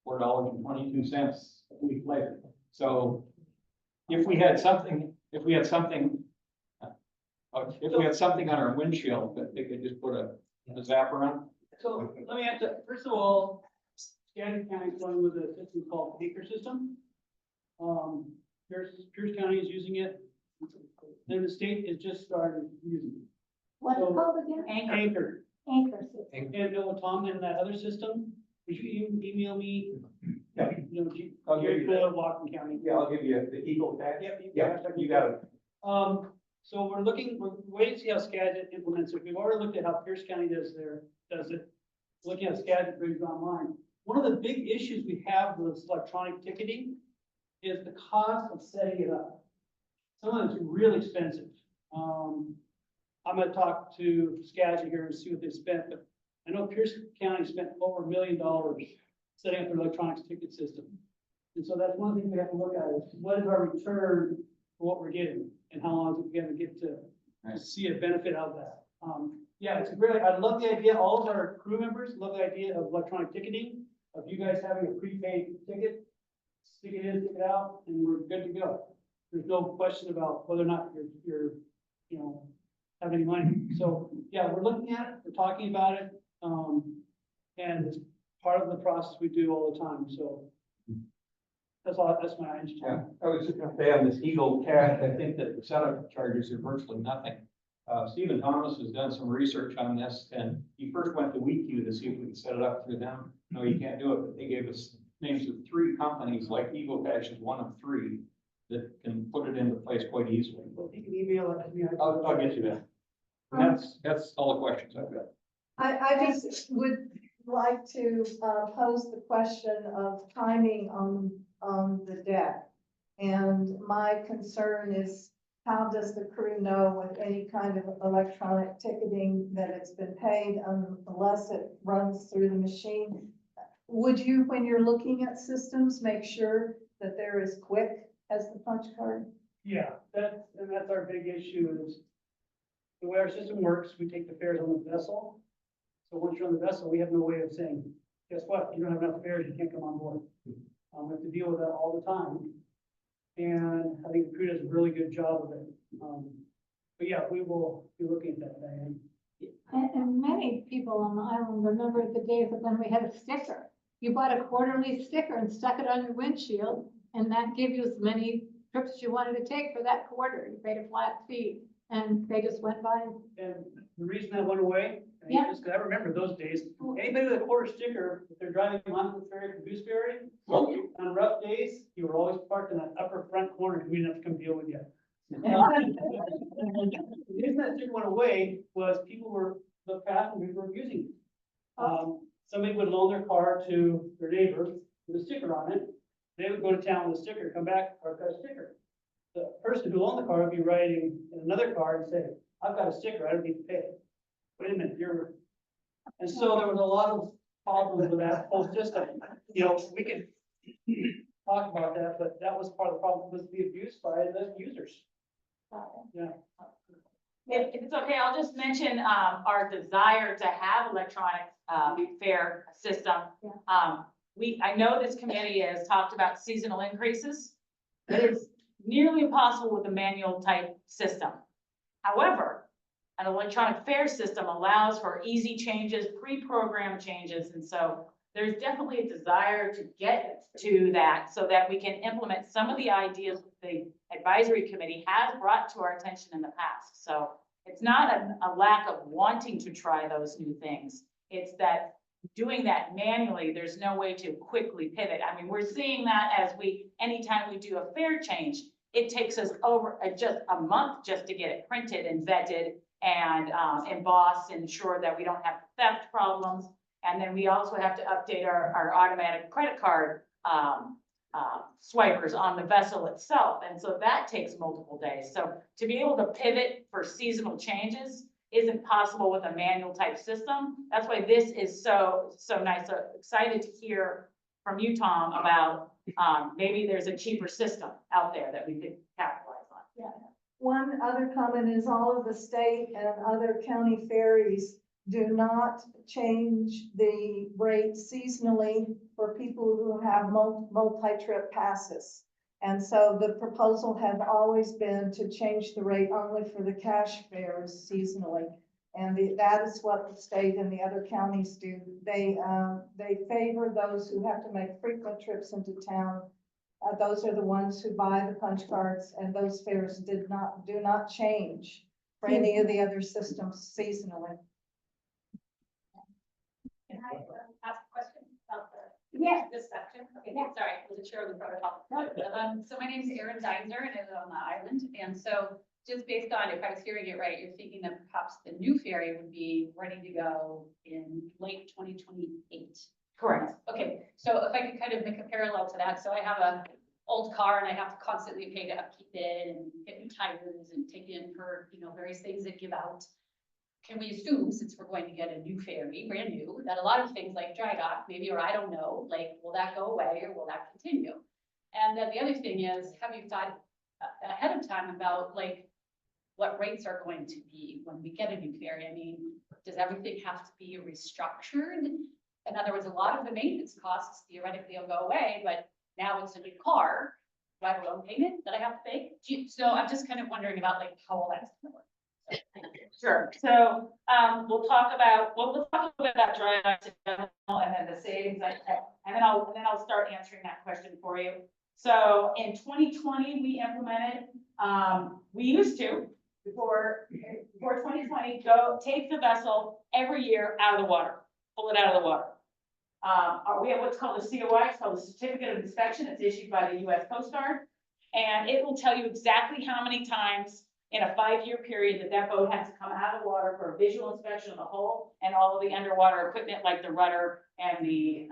$4.22 a week later. So if we had something on our windshield that they could just put a zapper on. So let me answer, first of all, Skagit County is going with a system called Anchor System. Pierce County is using it. Then the state is just started using it. What's it So- called again? Anchor. Anchor system. And Tom, and that other system, would you email me? Yeah. You know, I'll give you that. Whatcom County. Yeah, I'll give you the Eagle Cash. Yep, You got it. So we're waiting to see how Skagit implements it. We've already looked at how Pierce County does it. Looking at Skagit brings it online. One of the big issues we have with electronic ticketing is the cost of setting it up. Some of it's really expensive. I'm gonna talk to Skagit here and see what they spent, but I know Pierce County spent over $1 million setting up their electronic ticket system. And so that's one thing we have to look at is what is our return for what we're getting and how long is it gonna get to see a benefit out of that. Yeah, it's great. I love the idea. All of our crew members love the idea of electronic ticketing, of you guys having a prepaid ticket, stick it in, stick it out, and we're good to go. There's no question about whether or not you're have any money. So, yeah, we're looking at it, we're talking about it, and it's part of the process we do all the time, so. That's my answer. Yeah, I was just gonna say on this Eagle Cash, I think that the setup charges are virtually nothing. Stephen Thomas has done some research on this, and he first went to WeQ to see if we could set it up through them. No, you can't do it, but they gave us names of 3 companies, like Eagle Cash is one of 3, that can put it into place quite easily. Well, if you can email it to me. I'll get you that. And that's all the questions I've got. I just would like to pose the question of timing on the deck. And my concern is, how does the crew know with any kind of electronic ticketing that it's been paid unless it runs through the machine? Would you, when you're looking at systems, make sure that they're as quick as the punch card? Yeah, that's our big issue is the way our system works, we take the fares on the vessel. So once you're on the vessel, we have no way of saying, guess what, you don't have enough fares, you can't come on board. We have to deal with that all the time. And I think the crew does a really good job of it. But yeah, we will be looking at that, Diane. And many people on the island remember the days of when we had a sticker. You bought a quarterly sticker and stuck it on your windshield, and that gave you as many trips as you wanted to take for that quarter. You paid a flat fee, and they just went by. And the reason that went away, Yeah. is because I remember those days, anybody with a quarter sticker, if they're driving onto the ferry from Gooseberry, on rough days, you were always parked in that upper front corner, because we didn't have to come deal with you. The reason that sticker went away was the passengers were abusing it. Somebody would loan their car to their neighbor with a sticker on it. They would go to town with a sticker, come back, I've got a sticker. The person who owned the car would be writing in another car and say, I've got a sticker, I don't need to pay it. Wait a minute, and so there was a lot of problems with that whole system. You know, we could talk about that, but that was part of the problem, was the abuse by the users. Yeah. If it's okay, I'll just mention, our desire to have electronic, fare system. I know this committee has talked about seasonal increases. It is nearly impossible with a manual type system. However, an electronic fare system allows for easy changes, pre-programmed changes, and so there's definitely a desire to get to that so that we can implement some of the ideas the advisory committee has brought to our attention in the past. So it's not a lack of wanting to try those new things. It's that doing that manually, there's no way to quickly pivot. I mean, we're seeing that as anytime we do a fare change, it takes us over just a month just to get it printed and vetted and embossed, and ensure that we don't have theft problems. And then we also have to update our automatic credit card swipers on the vessel itself. And so that takes multiple days. So to be able to pivot for seasonal changes isn't possible with a manual type system. That's why this is so nice. So excited to hear from you, Tom, about maybe there's a cheaper system out there that we could capitalize on. Yeah. One other comment is all of the state and other county ferries do not change the rate seasonally for people who have multi-trip passes. And so the proposal has always been to change the rate only for the cash fares seasonally. And that is what the state and the other counties do. They favor those who have to make frequent trips into town. Those are the ones who buy the punch cards, and those fares do not change for any of the other systems seasonally. Can I ask a question about this section? Okay, Yeah. sorry, I wasn't sure of the protocol. So my name is Erin Deinzer and I live on the island. And so just based on, if I was hearing it right, you're thinking that perhaps the new ferry would be ready to go in late 2028. Correct. Okay, so if I could kind of make a parallel to that, so I have a old car and I have to constantly pay to upkeep it and get new tires and take it in for, various things that give out. Can we assume, since we're going to get a new ferry, brand new, that a lot of things like dry dock, maybe, or I don't know, like, will that go away or will that continue? And then the other thing is, have you thought ahead of time about like what rates are going to be when we get a new ferry? I mean, does everything have to be restructured? In other words, a lot of the maintenance costs theoretically will go away, but now it's a new car. Do I have a loan payment that I have to pay? So I'm just kind of wondering about like how all that's gonna work. Sure. So we'll talk a little bit about dry docks in general and then the savings, and then I'll start answering that question for you. So in 2020, we implemented, we used to, before 2020, take the vessel every year out of the water, pull it out of the water. We have what's called a COI, it's called a Certificate of Inspection. It's issued by the U.S. Coast Guard, and it will tell you exactly how many times in a 5-year period that that boat has to come out of the water for a visual inspection of the hull and all of the underwater equipment like the rudder and the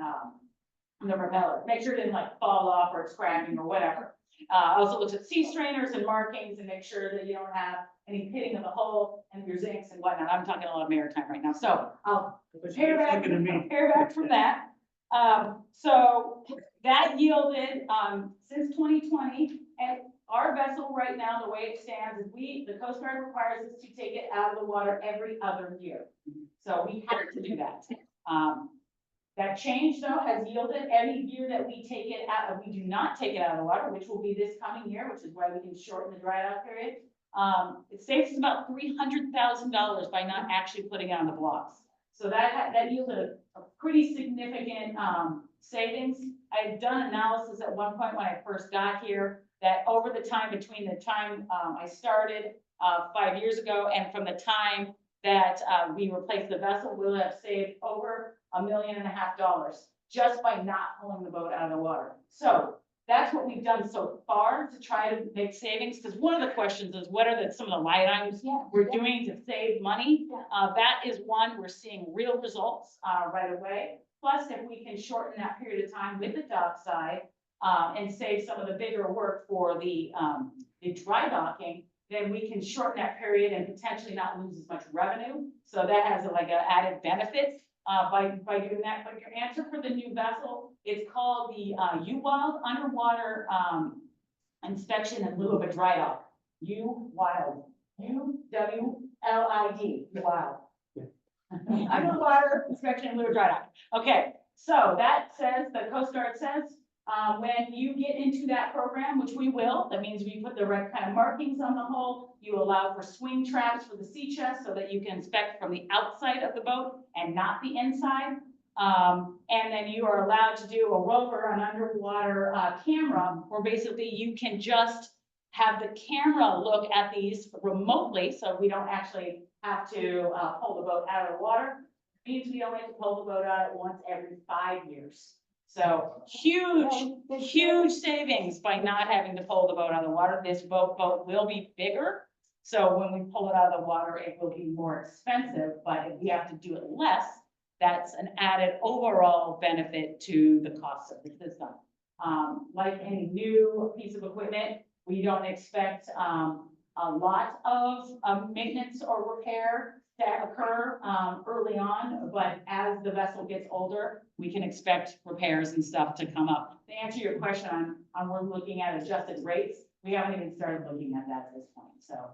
propeller. Make sure it didn't like fall off or it's cracking or whatever. Also looks at sea strainers and markings and make sure that you don't have any pitting of the hull and your zincs and whatnot. I'm talking a lot of maritime right now, so I'll pare back from that. So that yielded, since 2020, and our vessel right now, the way it stands, is the Coast Guard requires us to take it out of the water every other year. So we have to do that. That change though has yielded any year that we take it out, we do not take it out of the water, which will be this coming year, which is why we can shorten the dry dock period. It saves us about $300,000 by not actually putting it on the blocks. So that yielded a pretty significant savings. I had done analysis at one point when I first got here that over the time between the time I started 5 years ago and from the time that we replaced the vessel, we'll have saved over $1.5 million just by not pulling the boat out of the water. So that's what we've done so far to try to make savings. Because one of the questions is what are some of the line items we're doing to save money? That is one, we're seeing real results right away. Plus, if we can shorten that period of time with the dock side and save some of the bigger work for the dry docking, then we can shorten that period and potentially not lose as much revenue. So that has like an added benefit by doing that. But your answer for the new vessel, it's called the U-Wild Underwater Inspection in lieu of a dry dock. U-Wild, U-W-L-I-D, Wild. Underwater Inspection in lieu of dry dock. Okay, so that says, the Coast Guard says, when you get into that program, which we will, that means we put the right kind of markings on the hull. You allow for swing traps for the sea chest so that you can inspect from the outside of the boat and not the inside. And then you are allowed to do a rover, an underwater camera, where basically you can just have the camera look at these remotely, so we don't actually have to pull the boat out of the water. It means we only have to pull the boat out once every 5 years. So huge savings by not having to pull the boat out of the water. This boat will be bigger. So when we pull it out of the water, it will be more expensive, but if we have to do it less, that's an added overall benefit to the cost of the system. Like any new piece of equipment, we don't expect a lot of maintenance or repair to occur early on, but as the vessel gets older, we can expect repairs and stuff to come up. To answer your question on we're looking at adjusted rates, we haven't even started looking at that at this point. So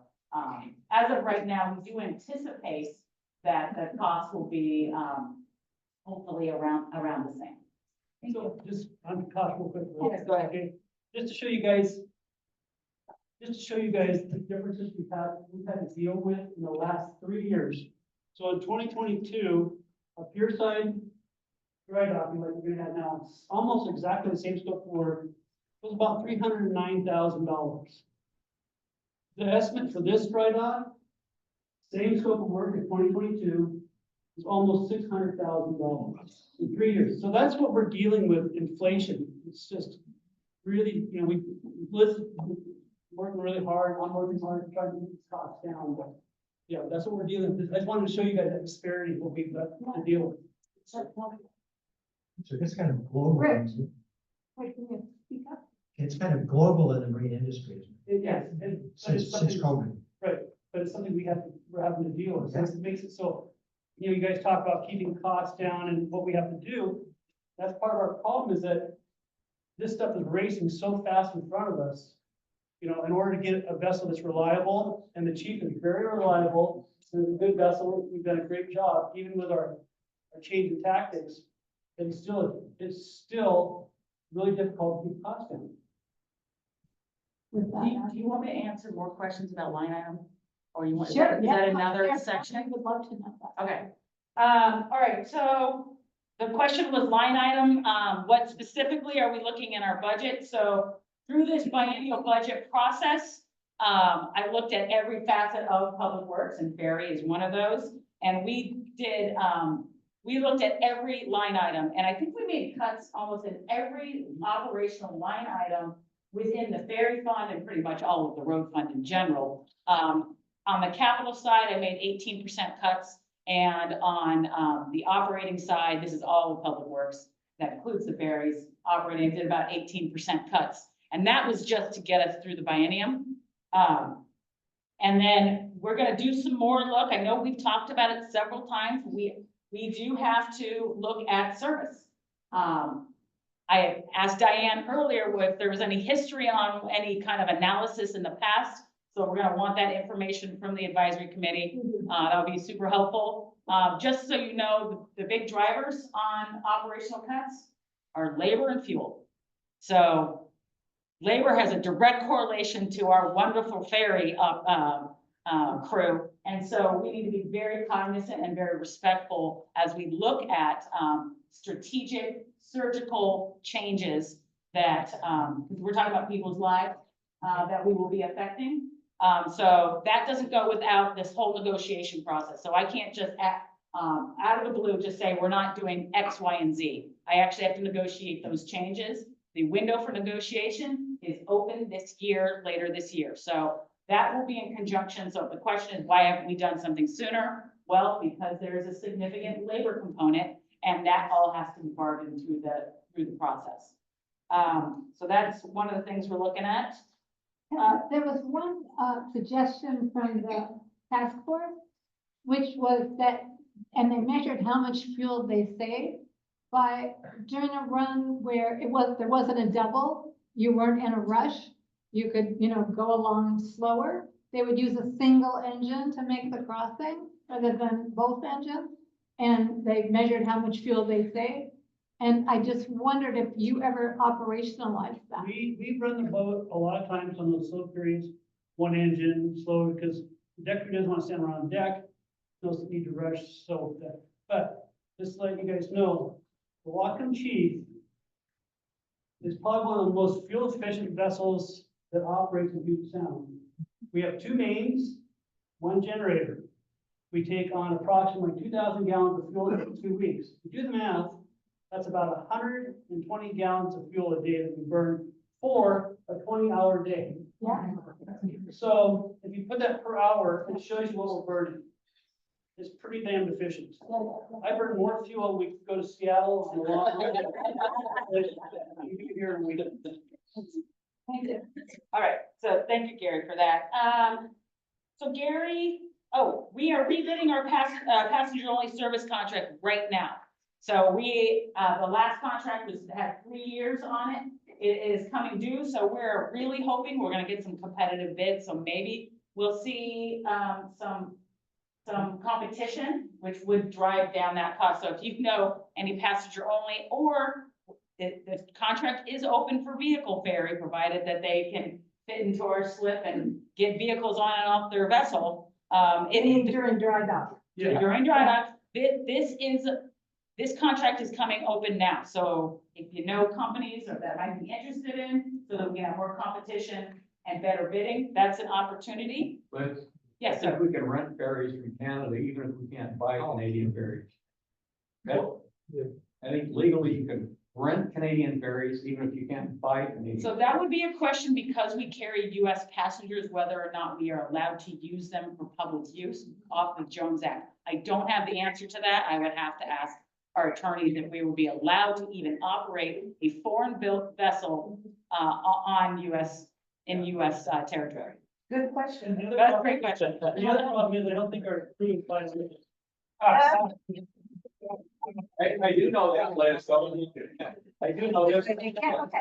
as of right now, we do anticipate that the cost will be hopefully around the same. So just on cost real quick. Yes, go ahead. Okay, just to show you guys the differences we've had to deal with in the last 3 years. So in 2022, a pier side dry docking like we're gonna have now, it's almost exactly the same scope of work. It was about $309,000. The estimate for this dry dock, same scope of work in 2022, is almost $600,000 in 3 years. So that's what we're dealing with, inflation. It's just really, working really hard, I'm working hard, trying to get these costs down, but yeah, that's what we're dealing with. I just wanted to show you guys that disparity, what we've got to deal with. So it's kind of global. Rick. Wait, can you speak up? It's kind of global in the marine industry, isn't it? Yes, and Since COVID. right, but it's something we're having to deal with. It makes it so, you guys talk about keeping costs down and what we have to do. That's part of our problem, is that this stuff is racing so fast in front of us. In order to get a vessel that's reliable, and the Chief is very reliable, it's a good vessel, we've done a great job, even with our change in tactics. And it's still really difficult to keep costs down. Do you want me to answer more questions about line item? Or you want, Sure, is yeah. that another Yes, section? I would love to know that. Okay. All right, so the question was line item, what specifically are we looking in our budget? So through this biennial budget process, I looked at every facet of public works, and Ferry is one of those. And we did, we looked at every line item, and I think we made cuts almost in every operational line item within the ferry fund and pretty much all of the road fund in general. On the capital side, I made 18% cuts, and on, the operating side, this is all of Public Works, that includes the ferries, operating, did about 18% cuts. And that was just to get us through the biennium. And then we're gonna do some more look. I know we've talked about it several times. We do have to look at service. I asked Diane earlier if there was any history on any kind of analysis in the past. So we're gonna want that information from the advisory committee. That'll be super helpful. Just so you know, the big drivers on operational cuts are labor and fuel. So labor has a direct correlation to our wonderful ferry crew. And so we need to be very cognizant and very respectful as we look at strategic surgical changes that, because we're talking about people's lives that we will be affecting. So that doesn't go without this whole negotiation process. So I can't just out of the blue, just say, we're not doing X, Y, and Z. I actually have to negotiate those changes. The window for negotiation is open this year, later this year. So that will be in conjunction. So the question is, why haven't we done something sooner? Well, because there is a significant labor component, and that all has to be bargained through the process. So that's one of the things we're looking at. There was one suggestion from the task force, which was that, and they measured how much fuel they saved by during a run where there wasn't a double, you weren't in a rush, you could, go along slower. They would use a single engine to make the crossing rather than both engines. And they measured how much fuel they saved. And I just wondered if you ever operationalized that. We run the boat a lot of times on those slow periods, one engine slow, because the deck crew doesn't want to stand around deck, doesn't need to rush, so that, but just to let you guys know, the Whatcom Chief is probably one of the most fuel efficient vessels that operates in Puget Sound. We have 2 mains, 1 generator. We take on approximately 2,000 gallons of fuel every 2 weeks. If you do the math, that's about 120 gallons of fuel a day that we burn for a 20-hour day. Yeah. So if you put that per hour, it shows you what we're burning. It's pretty damn efficient. I burn more fuel when we go to Seattle on the long road than you do here in Wheaton. Thank you. All right, so thank you, Gary, for that. So Gary, we are rebidding our passenger-only service contract right now. So the last contract had 3 years on it. It is coming due, so we're really hoping we're gonna get some competitive bids. So maybe we'll see some competition, which would drive down that cost. So if you know any passenger only, or the contract is open for vehicle ferry, provided that they can fit into our slip and get vehicles on and off their vessel. During dry dock. During dry dock, this contract is coming open now. So if you know companies that might be interested in, so that we can have more competition and better bidding, that's an opportunity. But Yes, if sir. we can rent ferries from Canada, even if we can't buy Canadian ferries. I think legally you can rent Canadian ferries even if you can't buy Canadian. So that would be a question, because we carry US passengers, whether or not we are allowed to use them for public use off the Jones Act. I don't have the answer to that. I would have to ask our attorneys if we will be allowed to even operate a foreign-built vessel in US territory. Good question. That's a great question. The other problem is I don't think our crew applies. I do know that, Liz, so I do know this. Okay,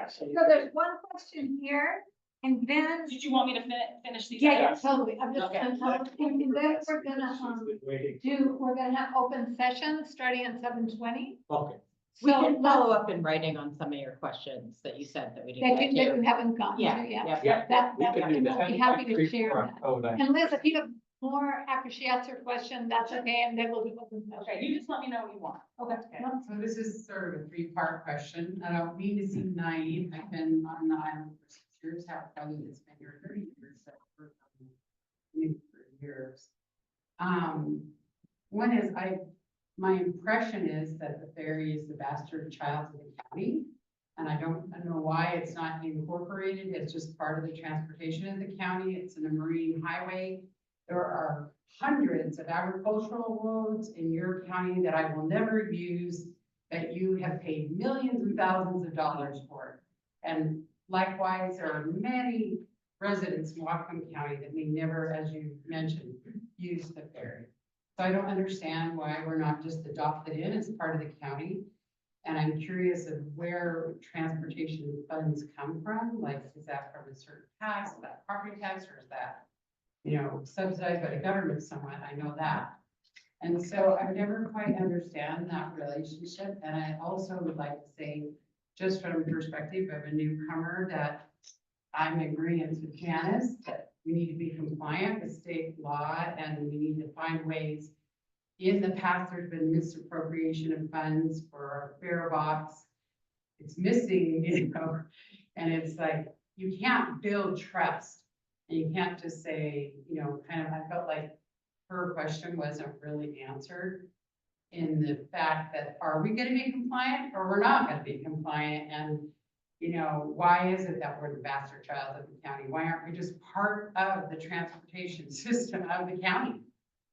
so there's one question here, and then, Did you want me to finish these? yeah, items? totally, I'm just, Okay. and then we're gonna have open session starting at 7:20. Okay. We So can follow up in writing on some of your questions that you said that we didn't that get you to. haven't gotten to Yeah, yet. yeah. That, We can do and that. we'll be happy to share that. Oh, And Liz, if you have more after she asks her question, that's okay, and then we'll do open session. Okay, you just let me know what you want. Okay. So this is sort of a 3-part question. I don't mean to seem naive. I've been on the island for 6 years, half probably it's been here 30 years, so for years. One is my impression is that the ferry is the bastard child of the county. And I don't know why it's not incorporated. It's just part of the transportation of the county. It's in a marine highway. There are hundreds of agricultural roads in your county that I will never use, that you have paid millions and thousands of dollars for. And likewise, there are many residents in Whatcom County that may never, as you mentioned, use the ferry. So I don't understand why we're not just adopted in as part of the county. And I'm curious of where transportation funds come from, like, is that from a certain tax, is that property tax, or is that, subsidized by the government somewhat, I know that. And so I never quite understand that relationship, and I also would like to say, just from the perspective of a newcomer, that I'm in agreement with Janice, that we need to be compliant with state law, and we need to find ways. In the past, there's been misappropriation of funds for our fare box. It's missing, and it's like, you can't build trust. And you can't just say, I felt like her question wasn't really answered in the fact that, are we gonna be compliant or we're not gonna be compliant? And, why is it that we're the bastard child of the county? Why aren't we just part of the transportation system of the county?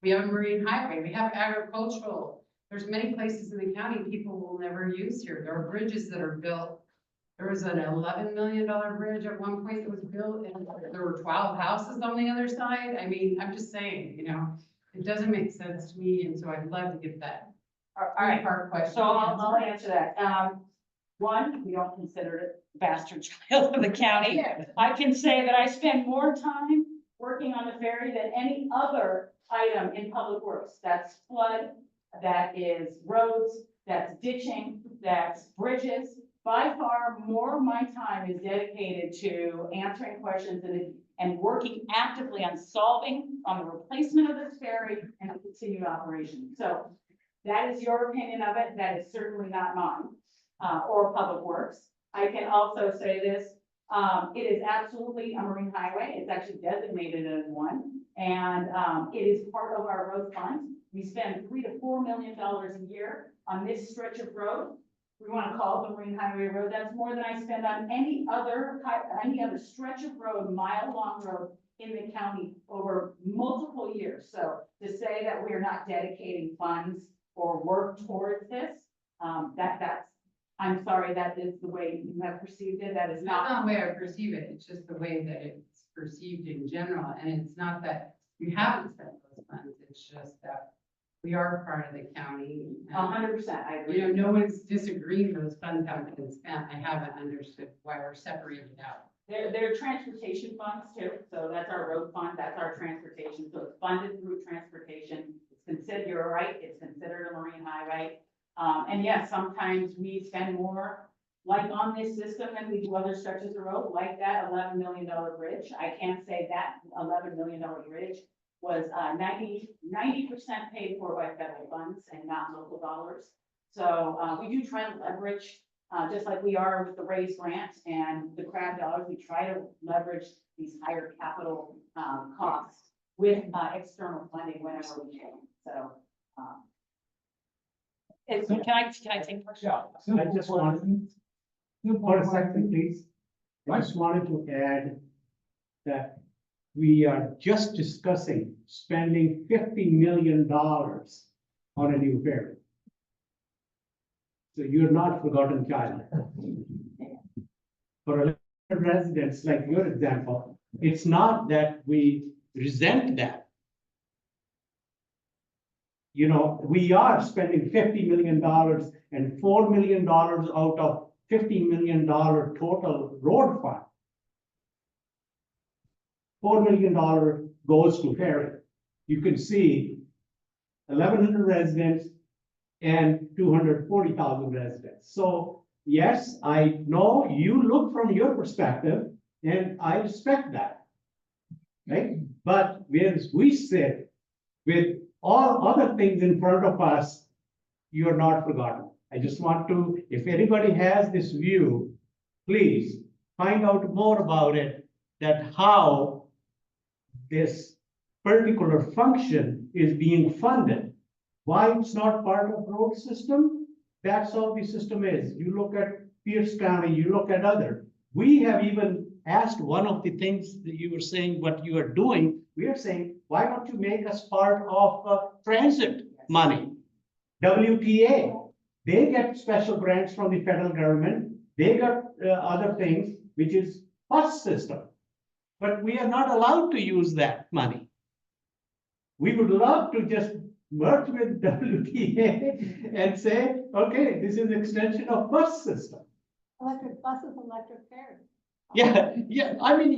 We have a marine highway, we have agricultural. There's many places in the county people will never use here. There are bridges that are built. There was an $11 million bridge at one point that was built, and there were 12 houses on the other side. I mean, I'm just saying, it doesn't make sense to me, and so I'd love to get that. All right, Part question. so I'll answer that. One, we don't consider it bastard child of the county. I can say that I spend more time working on the ferry than any other item in public works. That's flood, that is roads, that's ditching, that's bridges. By far, more of my time is dedicated to answering questions and working actively on the replacement of this ferry and the continued operation. So that is your opinion of it. That is certainly not mine, or Public Works. I can also say this, it is absolutely a marine highway. It's actually designated as one. And it is part of our road fund. We spend $3 to $4 million a year on this stretch of road. We want to call it the Marine Highway Road. That's more than I spend on any other stretch of road, mile-long road in the county over multiple years. So to say that we are not dedicating funds or work towards this, I'm sorry, that is the way you have perceived it. That is It's not. not the way I perceive it. It's just the way that it's perceived in general. And it's not that you haven't spent those funds. It's just that we are part of the county. 100%, I agree. No one's disagreeing those funds haven't been spent. I haven't understood why we're separated out. They're transportation funds too, so that's our road fund, that's our transportation, so it's funded through transportation. It's considered, you're right, it's considered a marine highway. And yes, sometimes we spend more, like on this system, than we do other stretches of road, like that $11 million bridge. I can't say that $11 million bridge was 90% paid for by federal funds and not local dollars. So we do try to leverage, just like we are with the raised grant and the crab dollars, we try to leverage these higher capital costs with external funding whenever we can. So can I take part? Yeah. I just wanted, for a second, please. I just wanted to add that we are just discussing spending $50 million on a new ferry. So you're not forgotten child. For elected residents, like your example, it's not that we resent that. We are spending $50 million and $4 million out of $50 million total road fund. $4 million goes to ferry. You can see 1,100 residents and 240,000 residents. So yes, I know you look from your perspective and I respect that, right? But whereas we sit with all other things in front of us, you are not forgotten. I just want to, if anybody has this view, please find out more about it, that how this particular function is being funded. Why it's not part of road system? That's how the system is. You look at Pierce County, you look at other. We have even asked one of the things that you were saying, what you are doing, we are saying, why don't you make us part of transit money? WTA, they get special grants from the federal government. They got other things, which is bus system. But we are not allowed to use that money. We would love to just merge with WTA and say, okay, this is extension of bus system. Electric buses, electric ferries. Yeah, I mean,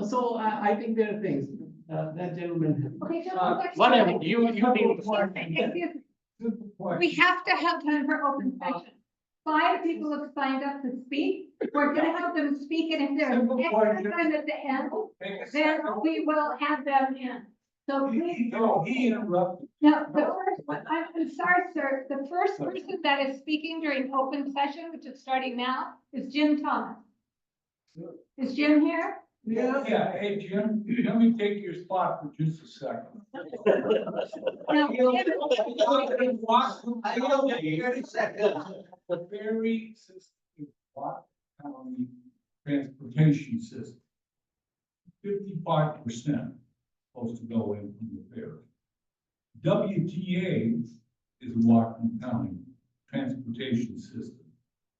so I think there are things, that gentleman. Okay, just Whatever, you need to. Excuse me. We have to have time for open session. 5 people have signed up to speak. We're gonna have them speak, and if there's extra time at the end, then we will have them in. So please. No, he interrupted. Now, the first one, I'm sorry, sir, the first person that is speaking during open session, which is starting now, is Jim Thomas. Is Jim here? Yeah, hey, Jim, let me take your spot for just a second. No, Jim- The ferry system, is Whatcom County transportation system. 55% supposed to go in from the ferry. WTA is Whatcom County transportation system.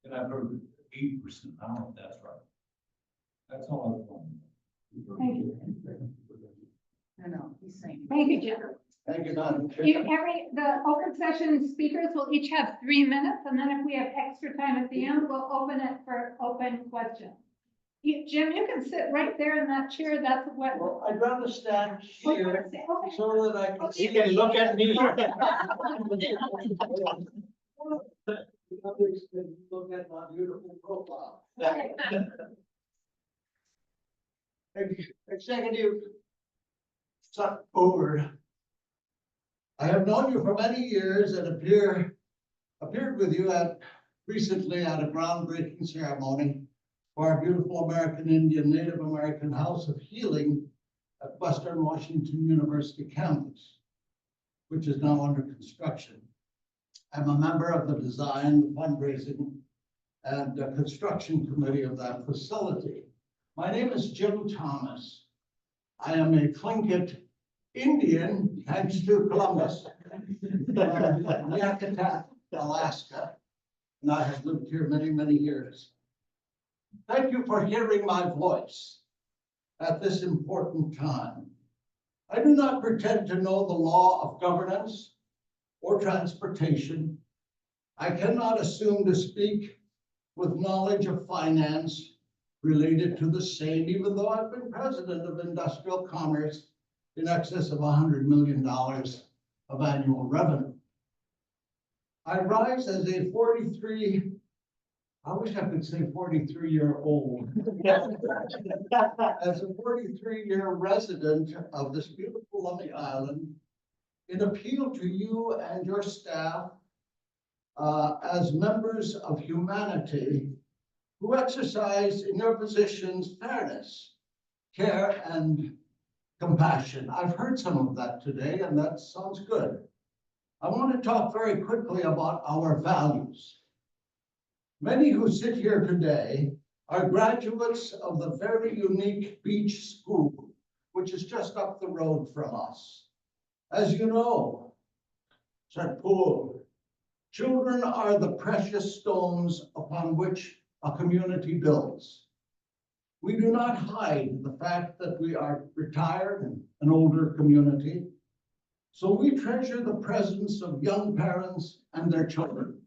And I've heard 8%. I don't know if that's right. That's all I want. Thank you. I know, he's saying. Thank you, Jim. Thank you, Madam Chair. The open session speakers will each have 3 minutes, and then if we have extra time at the end, we'll open it for open questions. Jim, you can sit right there in that chair, that's what. Well, I'd rather stand here Okay. so that I can. Okay. You can look at me. Look at my beautiful profile. Executive Over. I have known you for many years and appeared with you recently at a groundbreaking ceremony for our beautiful American Indian Native American House of Healing at Western Washington University campus, which is now under construction. I'm a member of the design, fundraising, and construction committee of that facility. My name is Jim Thomas. I am a Tlingit Indian, thanks to Columbus, Yakutat, Alaska, and I have lived here many, many years. Thank you for hearing my voice at this important time. I do not pretend to know the law of governance or transportation. I cannot assume to speak with knowledge of finance related to the same, even though I've been president of industrial commerce in excess of $100 million of annual revenue. I rise as a 43, I wish I could say 43-year-old. As a 43-year resident of this beautiful Lummi Island, in appeal to you and your staff as members of humanity who exercise in your positions fairness, care, and compassion. I've heard some of that today, and that sounds good. I want to talk very quickly about our values. Many who sit here today are graduates of the very unique beach school, which is just up the road from us. As you know, Satpur, children are the precious stones upon which a community builds. We do not hide the fact that we are retired and an older community, so we treasure the presence of young parents and their children.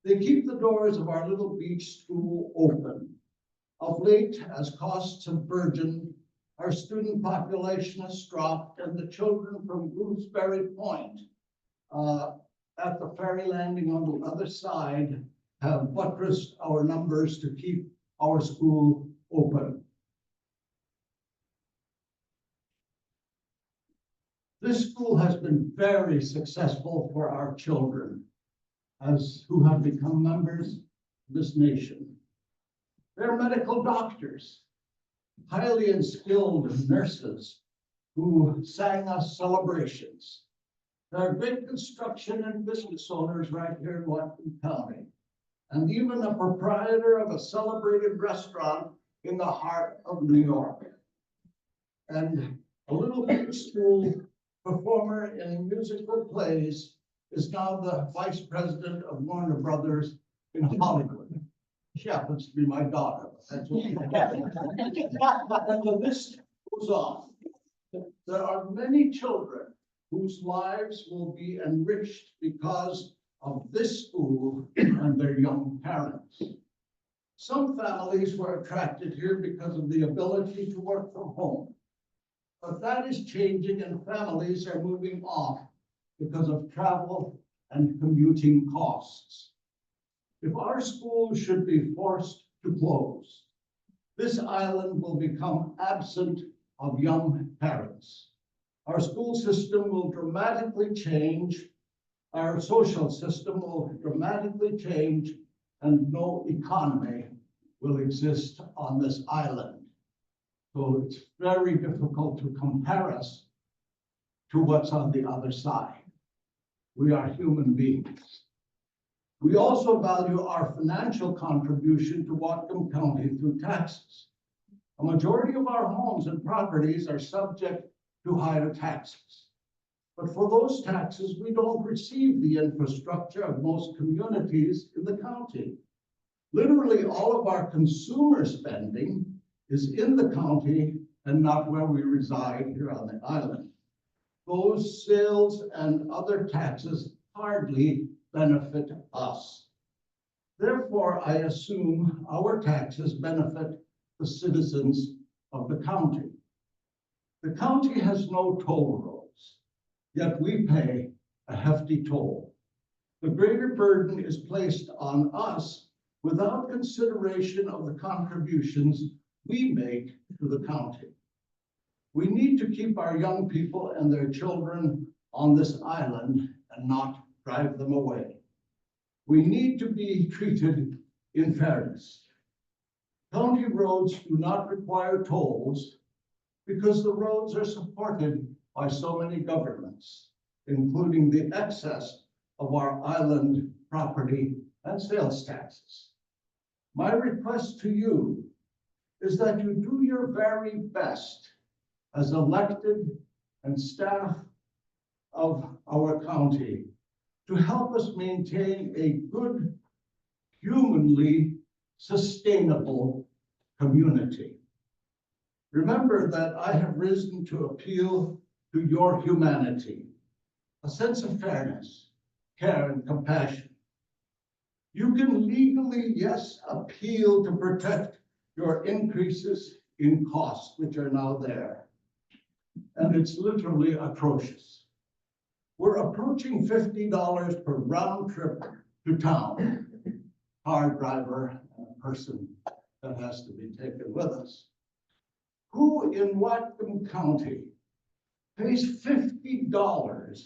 They keep the doors of our little beach school open. Of late, as costs have burgeoned, our student population has dropped, and the children from Gooseberry Point at the ferry landing on the other side have buttressed our numbers to keep our school open. This school has been very successful for our children who have become members of this nation. They're medical doctors, highly skilled nurses who sang us celebrations. There are great construction and business owners right here in Whatcom County. and even a proprietor of a celebrated restaurant in the heart of New York. And a little big school performer in musical plays is now the vice president of Warner Brothers in Hollywood. She happens to be my daughter, but that's okay. And the list goes on. There are many children whose lives will be enriched because of this school and their young parents. Some families were attracted here because of the ability to work from home. But that is changing and families are moving off because of travel and commuting costs. If our schools should be forced to close, this island will become absent of young parents. Our school system will dramatically change, our social system will dramatically change, and no economy will exist on this island. So it's very difficult to compare us to what's on the other side. We are human beings. We also value our financial contribution to Whatcom County through taxes. A majority of our homes and properties are subject to higher taxes. But for those taxes, we don't receive the infrastructure of most communities in the county. Literally, all of our consumer spending is in the county and not where we reside here on the island. Those sales and other taxes hardly benefit us. Therefore, I assume our taxes benefit the citizens of the county. The county has no toll roads, yet we pay a hefty toll. The greater burden is placed on us without consideration of the contributions we make to the county. We need to keep our young people and their children on this island and not drive them away. We need to be treated in fairness. County roads do not require tolls because the roads are supported by so many governments, including the excess of our island property and sales taxes. My request to you is that you do your very best as elected and staff of our county to help us maintain a good, humanly sustainable community. Remember that I have risen to appeal to your humanity, a sense of fairness, care, and compassion. You can legally, yes, appeal to protect your increases in costs, which are now there. And it's literally atrocious. We're approaching $50 per round trip to town, car driver and a person that has to be taken with us. Who in Whatcom County pays $50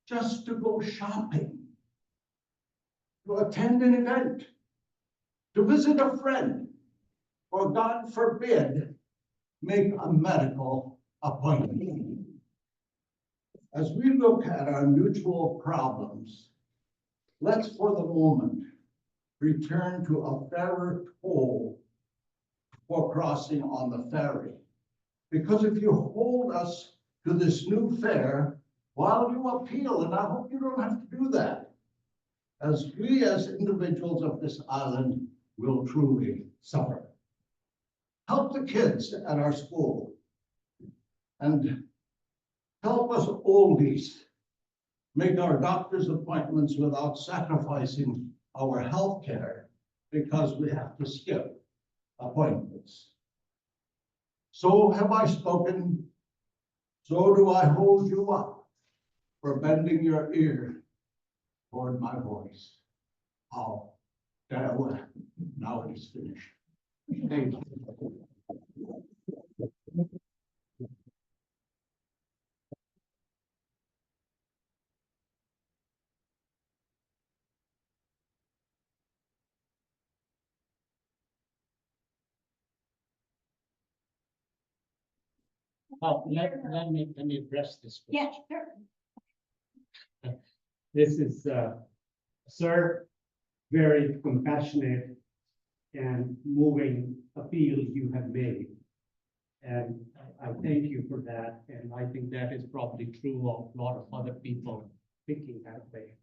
just to go shopping, to attend an event, to visit a friend, or God forbid, make a medical appointment? As we look at our mutual problems, let's for the moment return to a fairer toll for crossing on the ferry. Because if you hold us to this new fare while you appeal, and I hope you don't have to do that, as we as individuals of this island will truly suffer. Help the kids at our school and help us oldies make our doctor's appointments without sacrificing our health care because we have to skip appointments. So have I spoken, so do I hold you up for bending your ear toward my voice. How farewell. Now it is finished. Thank you. Now, let me address this Yeah, question. sure. This is, sir, very compassionate and moving appeal you have made. And I thank you for that, and I think that is probably true of a lot of other people thinking that way.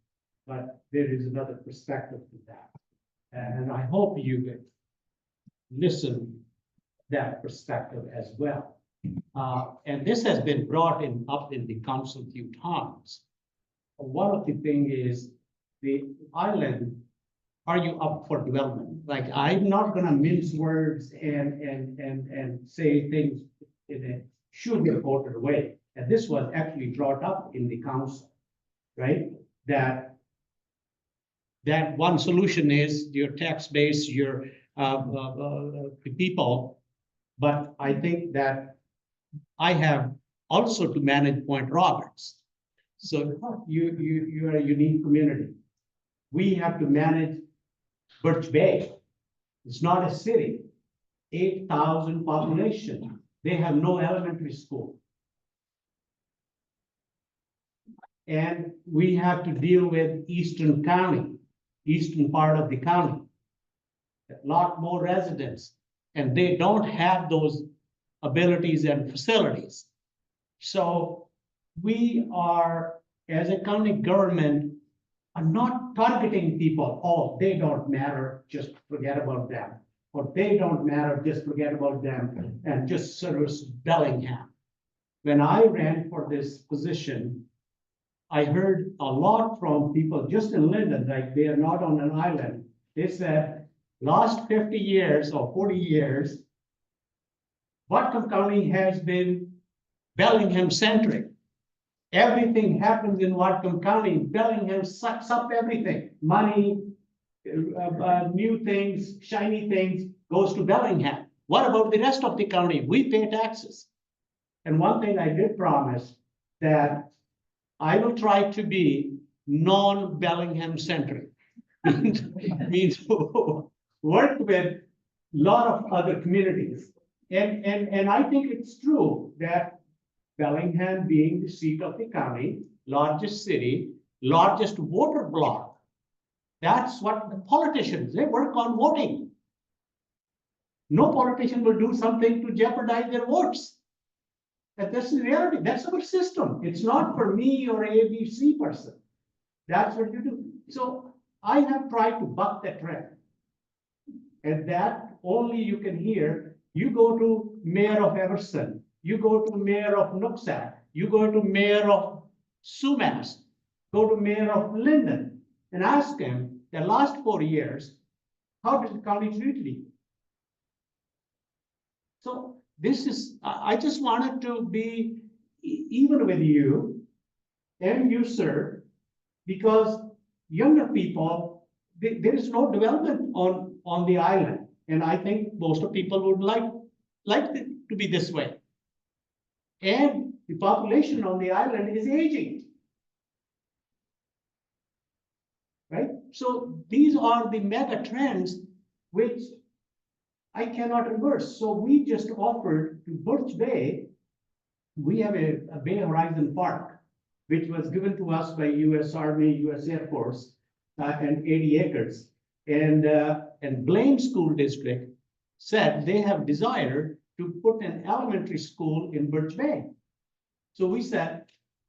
But there is another perspective to that. And I hope you will listen that perspective as well. And this has been brought up in the council a few times. One of the thing is the island, are you up for development? Like, I'm not gonna mince words and say things in a sugar-coated way. And this was actually brought up in the council, right? That one solution is your tax base, your people. But I think that I have also to manage Point Roberts. So you are a unique community. We have to manage Birch Bay. It's not a city, 8,000 population. They have no elementary school. And we have to deal with Eastern County, eastern part of the county. A lot more residents, and they don't have those abilities and facilities. So we are, as a county government, are not targeting people. Oh, they don't matter, just forget about them. Or they don't matter, just forget about them and just service Bellingham. When I ran for this position, I heard a lot from people just in Linden, like they are not on an island. They said, last 50 years or 40 years, Whatcom County has been Bellingham centric. Everything happens in Whatcom County. Bellingham sucks up everything. Money, new things, shiny things goes to Bellingham. What about the rest of the county? We pay taxes. And one thing I did promise that I will try to be non-Bellingham centric. Means work with a lot of other communities. And I think it's true that Bellingham being the seat of the county, largest city, largest voter bloc, that's what the politicians, they work on voting. No politician will do something to jeopardize their votes. And that's the reality. That's our system. It's not for me or ABC person. That's what you do. So I have tried to buck that trend. And that only you can hear. You go to Mayor of Everson, you go to Mayor of Nooksack, you go to Mayor of Sumas, go to Mayor of Linden, and ask him the last 4 years, how did the county treat me? So this is, I just wanted to be even with you and you, sir, because younger people, there is no development on the island. And I think most of people would like it to be this way. And the population on the island is aging. Right? So these are the mega trends which I cannot reverse. So we just offered to Birch Bay, we have a Bay Horizon Park, which was given to us by US Army, US Air Force, and 80 acres. And Blaine School District said they have desired to put an elementary school in Birch Bay. So we said,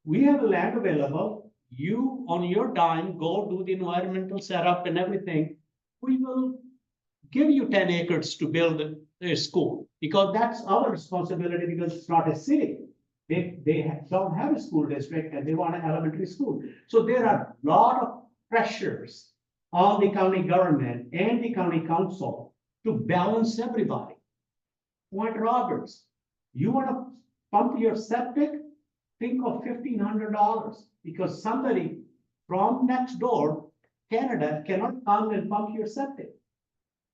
we have the land available. You, on your dime, go do the environmental setup and everything. We will give you 10 acres to build a school, because that's our responsibility, because it's not a city. They don't have a school district and they want an elementary school. So there are a lot of pressures on the county government and the county council to balance everybody. Point Roberts, you want to pump your septic? Think of $1,500, because somebody from next door, Canada, cannot come and pump your septic.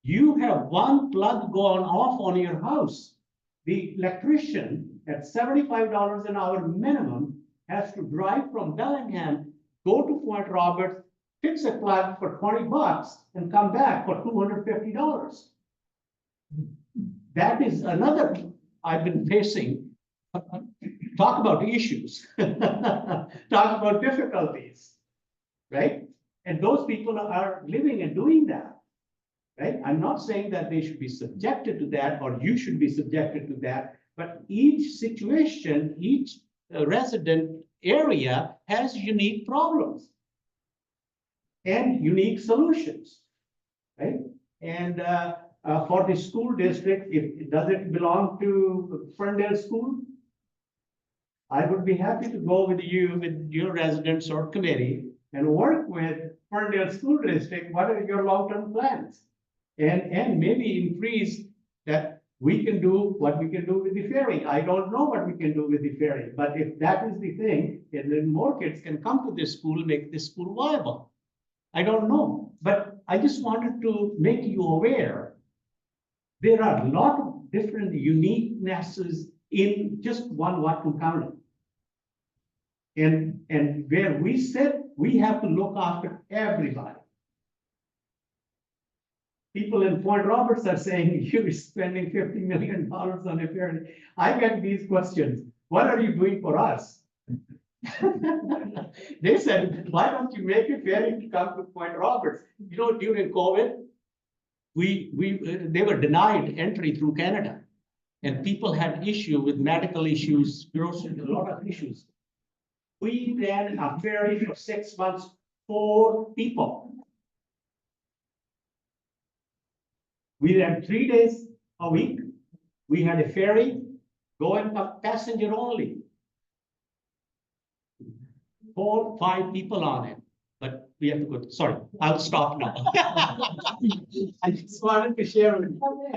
You have one plug going off on your house. The electrician at $75 an hour minimum has to drive from Bellingham, go to Point Roberts, fix a plug for $20 and come back for $250. That is another I've been facing. Talk about issues, talk about difficulties, right? And those people are living and doing that. Right? I'm not saying that they should be subjected to that, or you should be subjected to that, but each situation, each resident area has unique problems and unique solutions, right? And for the school district, does it belong to Ferndale School? I would be happy to go with you, with your residents or committee, and work with Ferndale School District. What are your long-term plans? And maybe increase that we can do what we can do with the ferry. I don't know what we can do with the ferry, but if that is the thing, then more kids can come to this school, make this school viable. I don't know, but I just wanted to make you aware. There are a lot of different uniquenesses in just one Whatcom County. And where we sit, we have to look after everybody. People in Point Roberts are saying you're spending $50 million on a ferry. I get these questions. What are you doing for us? They said, why don't you make a ferry to come to Point Roberts? You know, during COVID, they were denied entry through Canada. And people had issue with medical issues, grocery, a lot of issues. We ran a ferry for 6 months, 4 people. We ran 3 days a week. We had a ferry going up passenger only. 4, 5 people on it, but we have to go. Sorry, I'll stop now. I just wanted to share with you.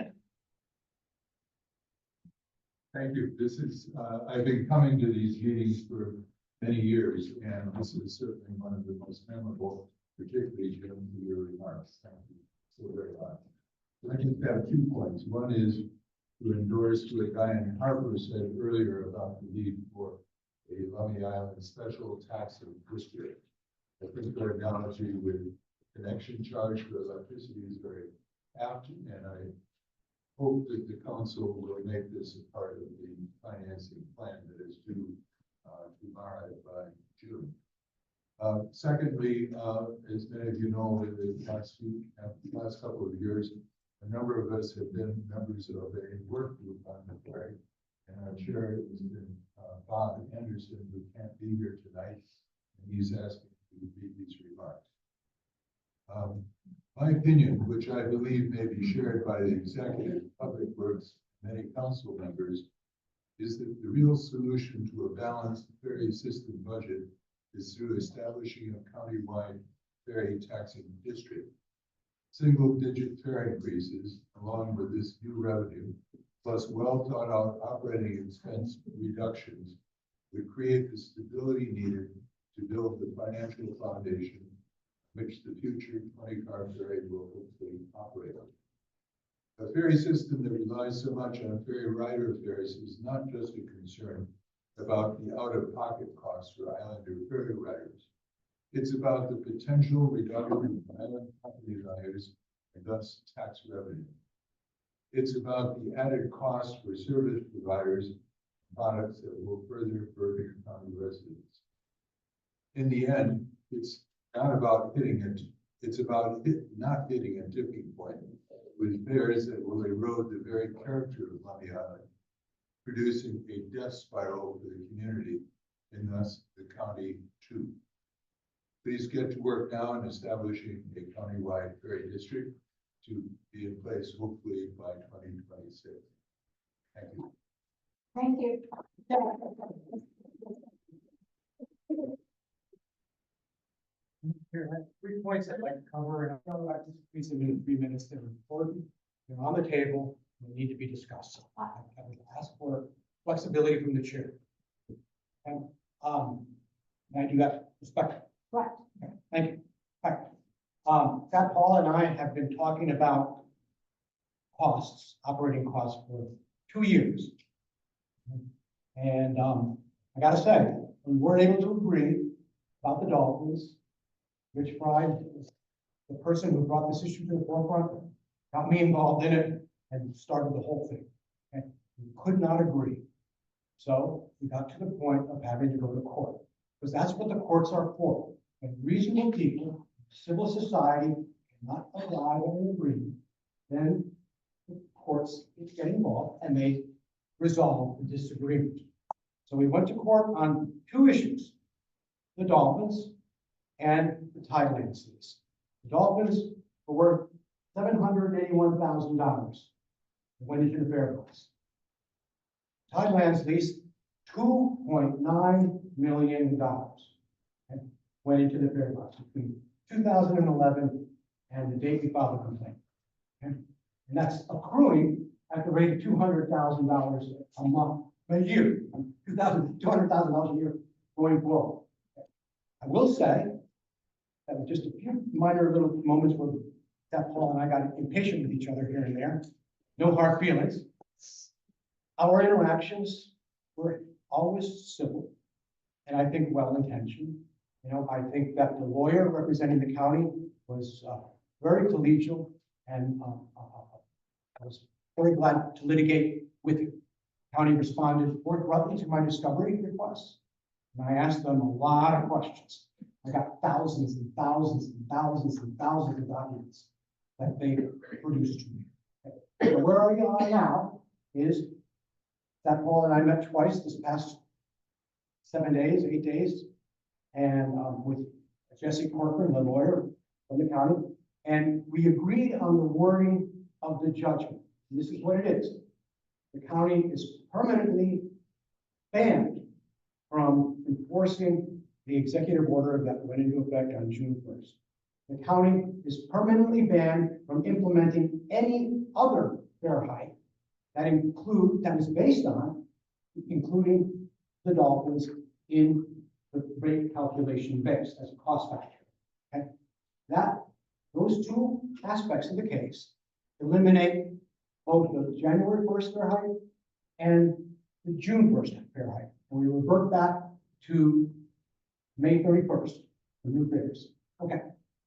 Thank you. This is, I've been coming to these meetings for many years, and this is certainly one of the most memorable, particularly Jim, for your remarks. Thank you so very much. I just have 2 points. One is to endorse what Diane Harper said earlier about the need for a Lummi Island special tax district. I think the analogy with connection charge for electricity is very apt, and I hope that the council will make this a part of the financing plan that is due tomorrow by June. Secondly, as many of you know, in the last couple of years, a number of us have been members of a work group on the ferry, and our chair has been Bob Anderson, who can't be here tonight, and he's asking me to read these remarks. My opinion, which I believe may be shared by the executive, public works, many council members, is that the real solution to a balanced ferry system budget is through establishing a countywide ferry taxing district. Single-digit fare increases, along with this new revenue, plus well-thought-out operating expense reductions, would create the stability needed to build the financial foundation which the future 20-car ferry will hopefully operate on. A ferry system that relies so much on ferry rider fares is not just a concern about the out-of-pocket costs for Islander ferry riders. It's about the potential reduction of island property values and thus tax revenue. It's about the added cost for service providers and products that will further burden county residents. In the end, it's not about hitting it. It's about not hitting a tipping point with fares that will erode the very character of Lummi Island, producing a death spiral for the community and thus the county too. Please get to work now in establishing a countywide ferry district to be in place hopefully by 2026. Thank you. Thank you. Here, I have 3 points I'd like to cover, and I feel like this piece of in 3 minutes, they're important. They're on the table, they need to be discussed. So I would ask for flexibility from the chair. And I do that respectfully. Right. Okay, thank you. All right. Pat, Paul and I have been talking about costs, operating costs for 2 years. And I gotta say, we weren't able to agree about the Dolphins. Rich Fry, the person who brought this issue to the forefront, got me involved in it and started the whole thing. And we could not agree. So we got to the point of having to go to court, because that's what the courts are for. And reasonable people civil society cannot arrive at an agreement, then the courts get involved and they resolve the disagreement. So we went to court on two issues, the dolphins and the Thailand lease. The dolphins were worth $781,000. Went into the fair price. Thailand's lease, $2.9 million. And went into the fair price between 2011 and the date we filed the complaint. And that's accruing at the rate of $200,000 a month, a year, $200,000 a year going forward. I will say that with just a few minor little moments where that Paul and I got impatient with each other here and there, no hard feelings. Our interactions were always civil and I think well-intentioned. You know, I think that the lawyer representing the county was very collegial and I was very glad to litigate with you. County responded forthrightly to my discovery requests. And I asked them a lot of questions. I got thousands and thousands and thousands and thousands of documents that they produced to me. So where we are now is that Paul and I met twice this past 7 days, 8 days, and with Jesse Corcoran, the lawyer from the county, and we agreed on the wording of the judgment. And this is what it is. The county is permanently banned from enforcing the executive order that went into effect on June 1st. The county is permanently banned from implementing any other fair hike that was based on, including the dolphins in the rate calculation base as a cost factor. Okay? Those two aspects of the case eliminate both the January 1st fair hike and the June 1st fair hike. And we revert back to May 31st, the new fairs. Okay.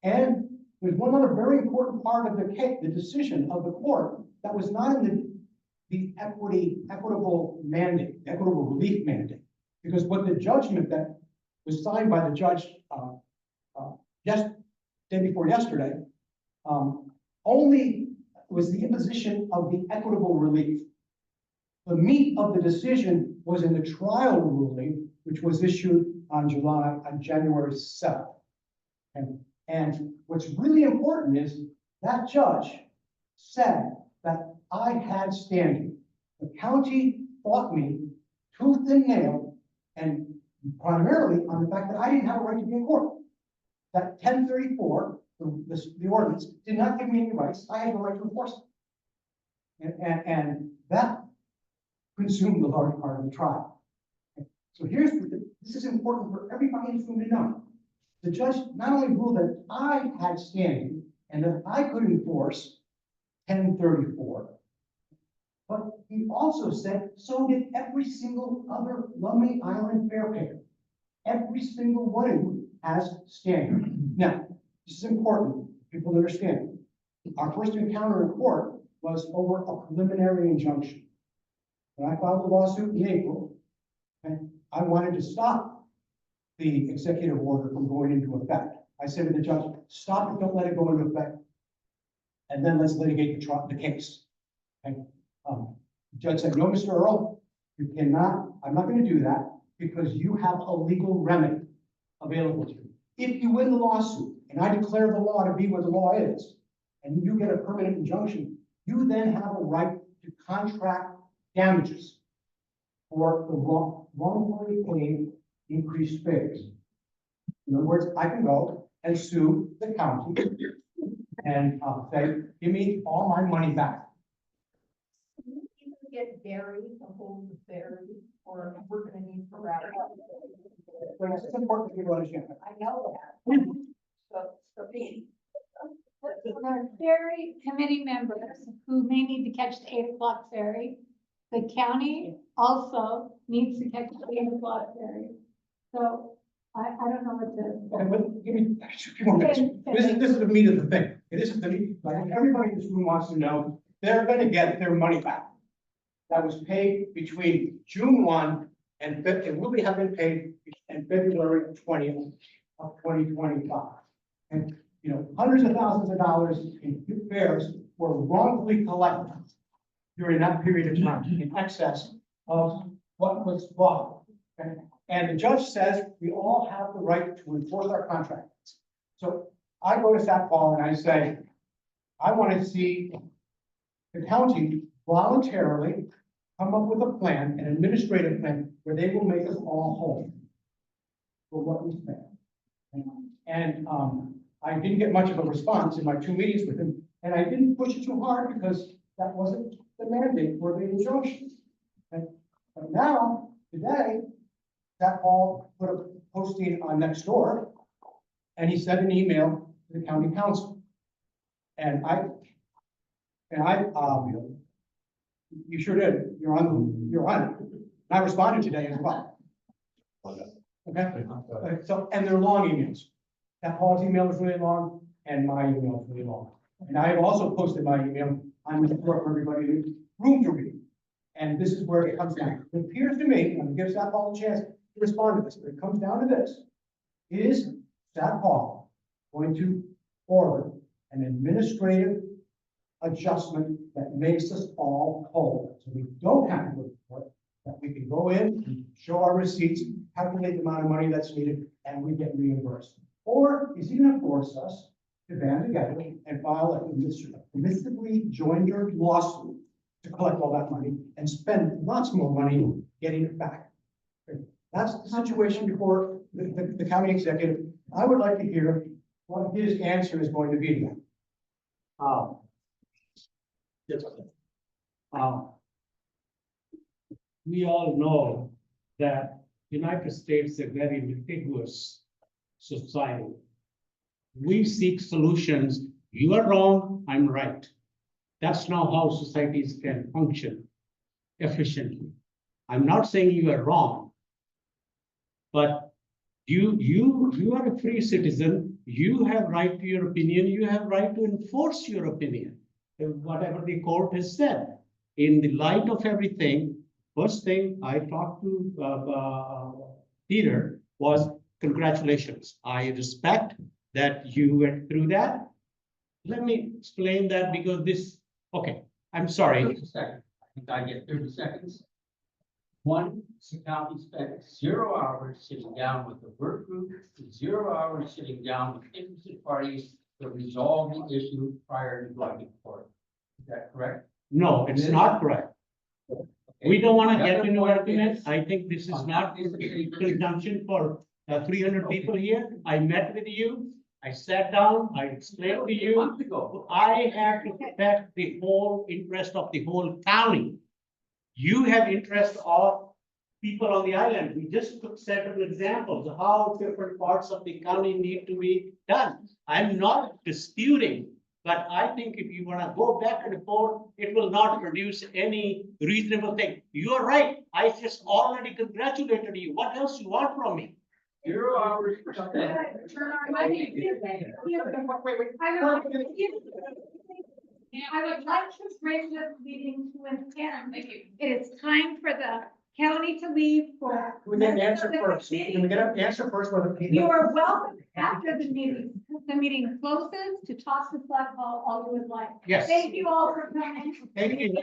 And there's one other very important part of the case, the decision of the court that was not in the equitable mandate, the equitable relief mandate. Because what the judgment that was signed by the judge day before yesterday only was the imposition of the equitable relief. The meat of the decision was in the trial ruling, which was issued on January 7th. And what's really important is that judge said that I had standing. The county fought me tooth and nail, and primarily on the fact that I didn't have a right to be in court. That 1034, the ordinance, did not give me any rights. I had no right to enforce it. And that consumed the large part of the trial. So this is important for everybody in this room to know. The judge not only ruled that I had standing and that I could enforce 1034, but he also said so did every single other Lummi Island fair payer. Every single one of you has standing. Now, this is important for people to understand. Our first encounter in court was over a preliminary injunction. When I filed the lawsuit in April, and I wanted to stop the executive order from going into effect. I said to the judge, stop it, don't let it go into effect. And then let's litigate the case. And the judge said, no, Mr. Earl, you cannot, I'm not going to do that because you have a legal remedy available to you. If you win the lawsuit and I declare the law to be what the law is, and you get a permanent injunction, you then have a right to contract damages for the wrongfully paid increased fares. In other words, I can go and sue the county and say, give me all my money back. Can you even get Barry to hold the ferry, or we're gonna need forever? So this is important for people to understand. I know that. So me. The ferry committee members who may need to catch the 8 o'clock ferry, the county also needs to catch the 8 o'clock ferry. So I don't know what to. Okay, but give me a few more minutes. This is the meat of the thing. This is the meat. Like everybody in this room wants to know, they're going to get their money back. That was paid between June 1 and it will have been paid in February 20th of 2025. And hundreds of thousands of dollars in fares were wrongfully collected during that period of time in excess of what was bought. Okay? And the judge says we all have the right to enforce our contracts. So I go to South Paul and I say, I want to see the county voluntarily come up with a plan, an administrative plan, where they will make us all whole for what we spent. And I didn't get much of a response in my 2 meetings with him, and I didn't push it too hard because that wasn't the mandate for the injunction. Okay? But now, today, that Paul put a posting on Nextdoor, and he sent an email to the county council. And you sure did, you're on it. And I responded today as well. Okay, so, and they're long emails. That Paul's email is really long, and my email is really long. And I have also posted my email on the floor for everybody in the room to read. And this is where it comes down. It appears to me, and it gives South Paul a chance to respond to this, but it comes down to this. Is South Paul going to order an administrative adjustment that makes us all whole? So we don't have to look for it, that we can go in and show our receipts, calculate the amount of money that's needed, and we get reimbursed. Or is he gonna force us to band together and file a permissively joinder lawsuit to collect all that money and spend lots more money getting it back? That's the situation before the county executive. I would like to hear what his answer is going to be to that. Yes. We all know that United States is a very litigious society. We seek solutions. You are wrong, I'm right. That's not how societies can function efficiently. I'm not saying you are wrong, but you are a free citizen. You have right to your opinion. You have right to enforce your opinion. Whatever the court has said. In the light of everything, first thing I talked to Peter was congratulations. I respect that you went through that. Let me explain that because this, okay, I'm sorry. Just a second. I think I get 30 seconds. One, the county spent 0 hours sitting down with the work group, 0 hours sitting down with interested parties to resolve the issue prior to going to court. Is that correct? No, it's not correct. We don't want to get into arguments. I think this is not conjunction for 300 people here. I met with you. I sat down, I explained to you. I have to protect the whole interest of the whole county. You have interest of people on the island. We just took several examples of how different parts of the county need to be done. I'm not disputing, but I think if you want to go back and forth, it will not produce any reasonable thing. You're right. I just already congratulated you. What else you want from me? 0 hours. I would like to bring this meeting to an end. Thank you. It is time for the county to leave for. We get an answer first. Can we get an answer first? You are welcome after the meeting. The meeting closes to talk to Flag Hall all you would like. Yes. Thank you all for coming. Thank you.